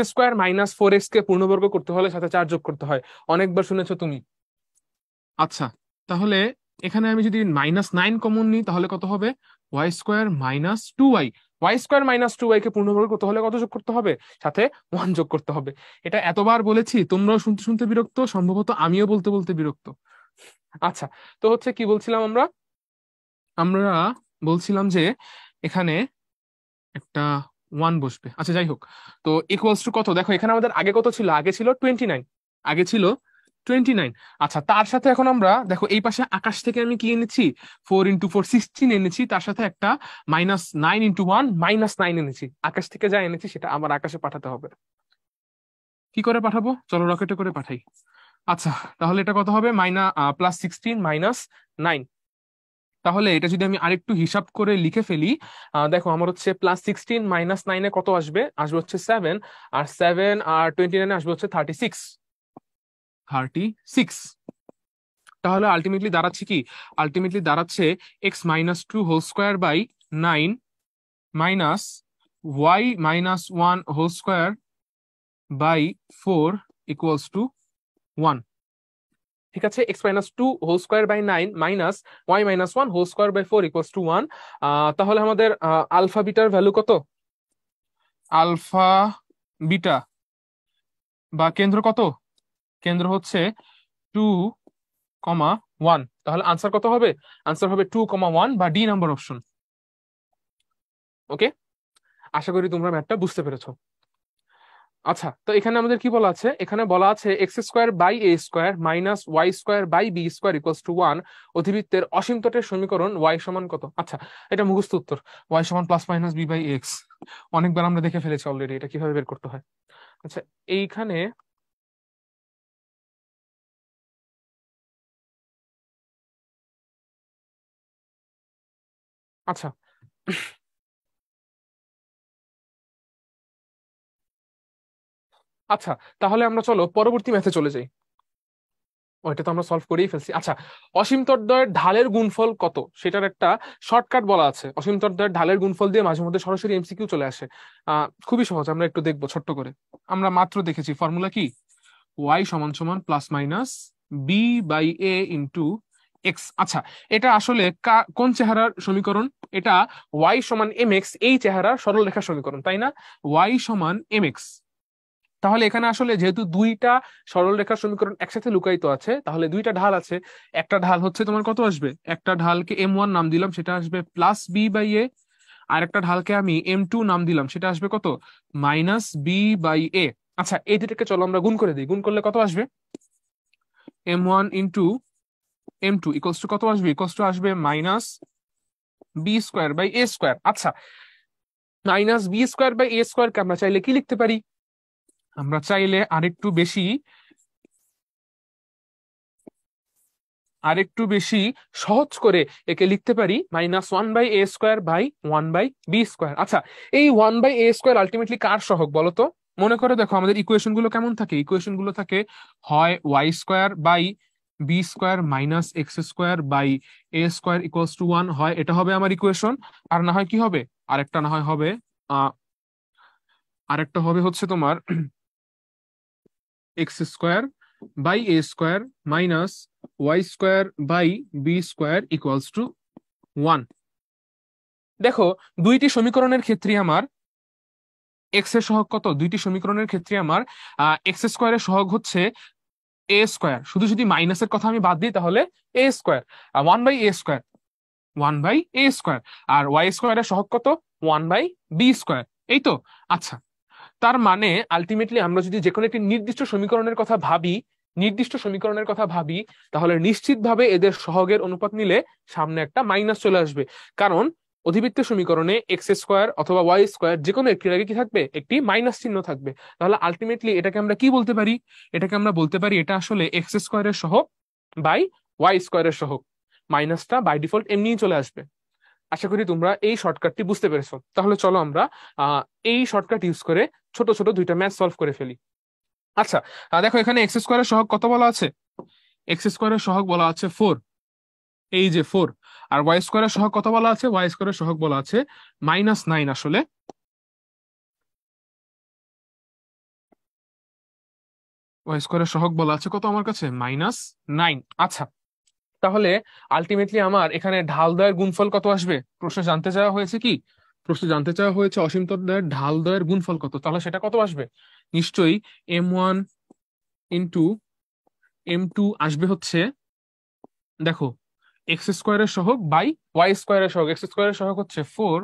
- 4x কে পূর্ণবর্গ করতে হলে সাথে 4 যোগ করতে হয়, অনেকবার শুনেছো তুমি। আচ্ছা, তাহলে এখানে আমি যদি -9 কমন নিই, তাহলে কত হবে? y² - 2y। y² - 2y কে পূর্ণবর্গ করতে হলে কত যোগ করতে হবে? সাথে 1 যোগ করতে হবে। এটা এতবার বলেছি, তোমরাও শুনতে শুনতে বিরক্ত, সম্ভবত আমিও বলতে বলতে বিরক্ত। আচ্ছা, তো হচ্ছে কি বলছিলাম আমরা? আমরা বলছিলাম যে এখানে একটা 1 বসবে। আচ্ছা, যাই হোক, তো ইকুয়ালস টু কত? দেখো এখানে আমাদের আগে কত ছিল? আগে ছিল 29। আগে ছিল 29। আচ্ছা, তার সাথে এখন আমরা দেখো এই পাশে আকাশ থেকে আমি কি এনেছি? 4 × 4 16 এনেছি, তার সাথে একটা -9 × 1 -9 এনেছি। আকাশ থেকে যা এনেছি সেটা আমার আকাশে পাঠাতে হবে। কি করে পাঠাবো? চলো রকেটে করে পাঠাই। আচ্ছা, তাহলে এটা কত হবে? +16 - 9। তাহলে এটা যদি আমি আরেকটু হিসাব করে লিখে ফেলি, দেখো আমার হচ্ছে +16 - 9 কত আসবে? আসবে হচ্ছে 7, আর 7 আর 29 আসবে হচ্ছে 36। 36। তাহলে আলটিমেটলি দাঁড়াচ্ছে কি? আলটিমেটলি দাঁড়াচ্ছে x - 2² / 9 - y - 1² / 4 = 1। ঠিক আছে, x - 2² / 9 - y - 1² / 4 = 1। তাহলে আমাদের আলফা বিটার ভ্যালু কত? আলফা বিটা বা কেন্দ্র কত? কেন্দ্র হচ্ছে 2,1। তাহলে আনসার কত হবে? আনসার হবে 2,1 বা ডি নাম্বার অপশন। ওকে, আশা করি তোমরা ম্যাথটা বুঝতে পেরেছো। আচ্ছা, তো এখানে আমাদের কি বলা আছে? এখানে বলা আছে x² / a² - y² / b² = 1 অধিবৃত্তের অসীম তটের সমীকরণ y সমান কত? আচ্ছা, এটা মুখস্থ উত্তর, y সমান +- b/x। অনেকবার আমরা দেখে ফেলেছি অলরেডি এটা কিভাবে বের করতে হয়। আচ্ছা, এইখানে আচ্ছা আচ্ছা, তাহলে আমরা চলো পরবর্তী ম্যাথে চলে যাই। ওইটা তো আমরা সলভ করেই ফেলছি। আচ্ছা, অসীমতরদ্বয়ের ঢালের গুণফল কত সেটার একটা শর্টকাট বলা আছে। অসীমতরদ্বয়ের ঢালের গুণফল দিয়ে মাঝে মধ্যে সরাসরি এমসিকিউ চলে আসে। খুবই সহজ, আমরা একটু দেখবো ছোট্ট করে। আমরা মাত্র দেখেছি ফর্মুলা কি? y = +- b/a * x। আচ্ছা, এটা আসলে কোন চেহারার সমীকরণ? এটা y = mx এই চেহারার সরলরেখার সমীকরণ, তাই না? y = mx। তাহলে এখানে আসলে যেহেতু দুইটা সরলরেখার সমীকরণ একসাথে লুকায়িত আছে, তাহলে দুইটা ঢাল আছে। একটা ঢাল হচ্ছে তোমার কত আসবে? একটা ঢালকে m1 নাম দিলাম, সেটা আসবে +b/a। আর একটা ঢালকে আমি m2 নাম দিলাম, সেটা আসবে কত? -b/a। আচ্ছা, এই দুটাকে চলো আমরা গুণ করে দিই। গুণ করলে কত আসবে? m1 × m2 = কত আসবে? আসবে -b²/a²। আচ্ছা, -b²/a² কে আমরা চাইলে কি লিখতে পারি? আমরা চাইলে আরেকটু বেশি আর একটু বেশি সহজ করে একে লিখতে পারি -1/a² / 1/b²। আচ্ছা, এই 1/a² আলটিমেটলি কার সহগ বলো তো? মনে করে দেখো আমাদের ইকুয়েশন গুলো কেমন থাকে। ইকুয়েশন গুলো থাকে হয় y² / (x²) - (a²) - 1, হয় এটা হবে আমার ইকুয়েশন। আর না হয় কি হবে, আরেকটা না হয় হবে আহ আরেকটা হবে হচ্ছে তোমার x² / (a²) - (y²) - (b²) = 1। দেখো, দুইটি সমীকরণের ক্ষেত্রে আমার এক্স এর সহগ কত? দুইটি সমীকরণের ক্ষেত্রে আমার x² এর সহগ হচ্ছে a²। শুধু যদি মাইনাসের কথা আমি বাদ দিই তাহলে a², 1/a², 1/a²। আর y² এর সহগ কত? 1/b²। এই তো। আচ্ছা, তার মানে আলটিমেটলি আমরা যদি যে কোনো একটি নির্দিষ্ট সমীকরণের কথা ভাবি তাহলে নিশ্চিতভাবে এদের সহগের অনুপাত নিলে সামনে একটা মাইনাস চলে আসবে। কারণ অধিবৃত্তের সমীকরণে x² অথবা y² যে কোনো একটির আগে কি থাকবে? একটি মাইনাস চিহ্ন থাকবে। তাহলে আলটিমেটলি এটাকে আমরা কি বলতে পারি? এটাকে আমরা বলতে পারি এটা আসলে x² এর সহগ বাই y² এর সহগ। মাইনাসটা বাই ডিফল্ট এমনিই চলে আসবে। আশা করি তোমরা এই শর্টকাটটি বুঝতে পেরেছো। তাহলে চলো আমরা আহ এই শর্টকাট ইউজ করে ছোট ছোট দুইটা ম্যাথ সলভ করে ফেলি। আচ্ছা, দেখো এখানে x² এর সহগ কত বলা আছে? x² এর সহগ বলা আছে 4, এই যে 4। আর y² এর সহগ কত বলা আছে? y² এর সহগ বলা আছে -9। আসলে y² এর সহগ বলা আছে কত আমার কাছে? -9। আচ্ছা, তাহলে আলটিমেটলি আমার এখানে ঢাল দ্বয়ের গুণফল কত আসবে? প্রশ্নে জানতে চাওয়া হয়েছে কি? প্রশ্নে জানতে চাওয়া হয়েছে অসীম দ্বয়ের ঢাল দ্বয়ের গুণফল কত। তাহলে সেটা কত আসবে? নিশ্চয়ই m1 ইন্টু m2 আসবে হচ্ছে, দেখো, x² এর সহগ বাই y² এর সহগ। x² এর সহগ হচ্ছে 4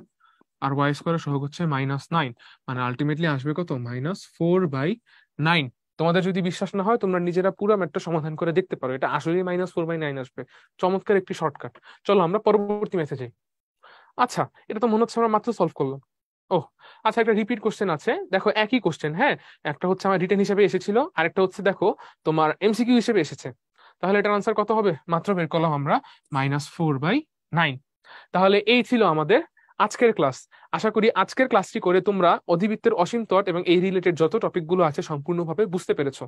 আর y² এর সহগ হচ্ছে -9। মানে আলটিমেটলি আসবে কত? -4/9। তোমাদের যদি বিশ্বাস না হয় তোমরা নিজেরা পুরো ম্যাথটা সমাধান করে দেখতে পারো, এটা আসলেই -4/9 আসবে। চমৎকার একটি শর্টকাট। চলো আমরা পরবর্তী ম্যাথে যাই। আচ্ছা, এটা তো মনে হচ্ছে আমরা মাত্র সলভ করলাম। ও আচ্ছা, একটা রিপিট কোশ্চেন আছে, দেখো একই কোশ্চেন, হ্যাঁ। একটা হচ্ছে আমার রিটেন হিসেবে এসেছিল, আরেকটা হচ্ছে দেখো তোমার এমসিকিউ হিসেবে এসেছে। তাহলে এটার আনসার কত হবে? মাত্র বের করলাম আমরা, -4/9। তাহলে এই ছিল আমাদের আজকের ক্লাস। আশা করি আজকের ক্লাসটি করে তোমরা অধিবৃত্তের অসীম তট এবং এই রিলেটেড যত টপিকগুলো আছে সম্পূর্ণভাবে বুঝতে পেরেছো।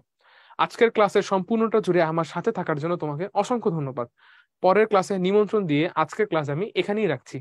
আজকের ক্লাসের সম্পূর্ণটা জুড়ে আমার সাথে থাকার জন্য তোমাকে অসংখ্য ধন্যবাদ। পরের ক্লাসে নিমন্ত্রণ দিয়ে আজকের ক্লাস আমি এখানেই রাখছি।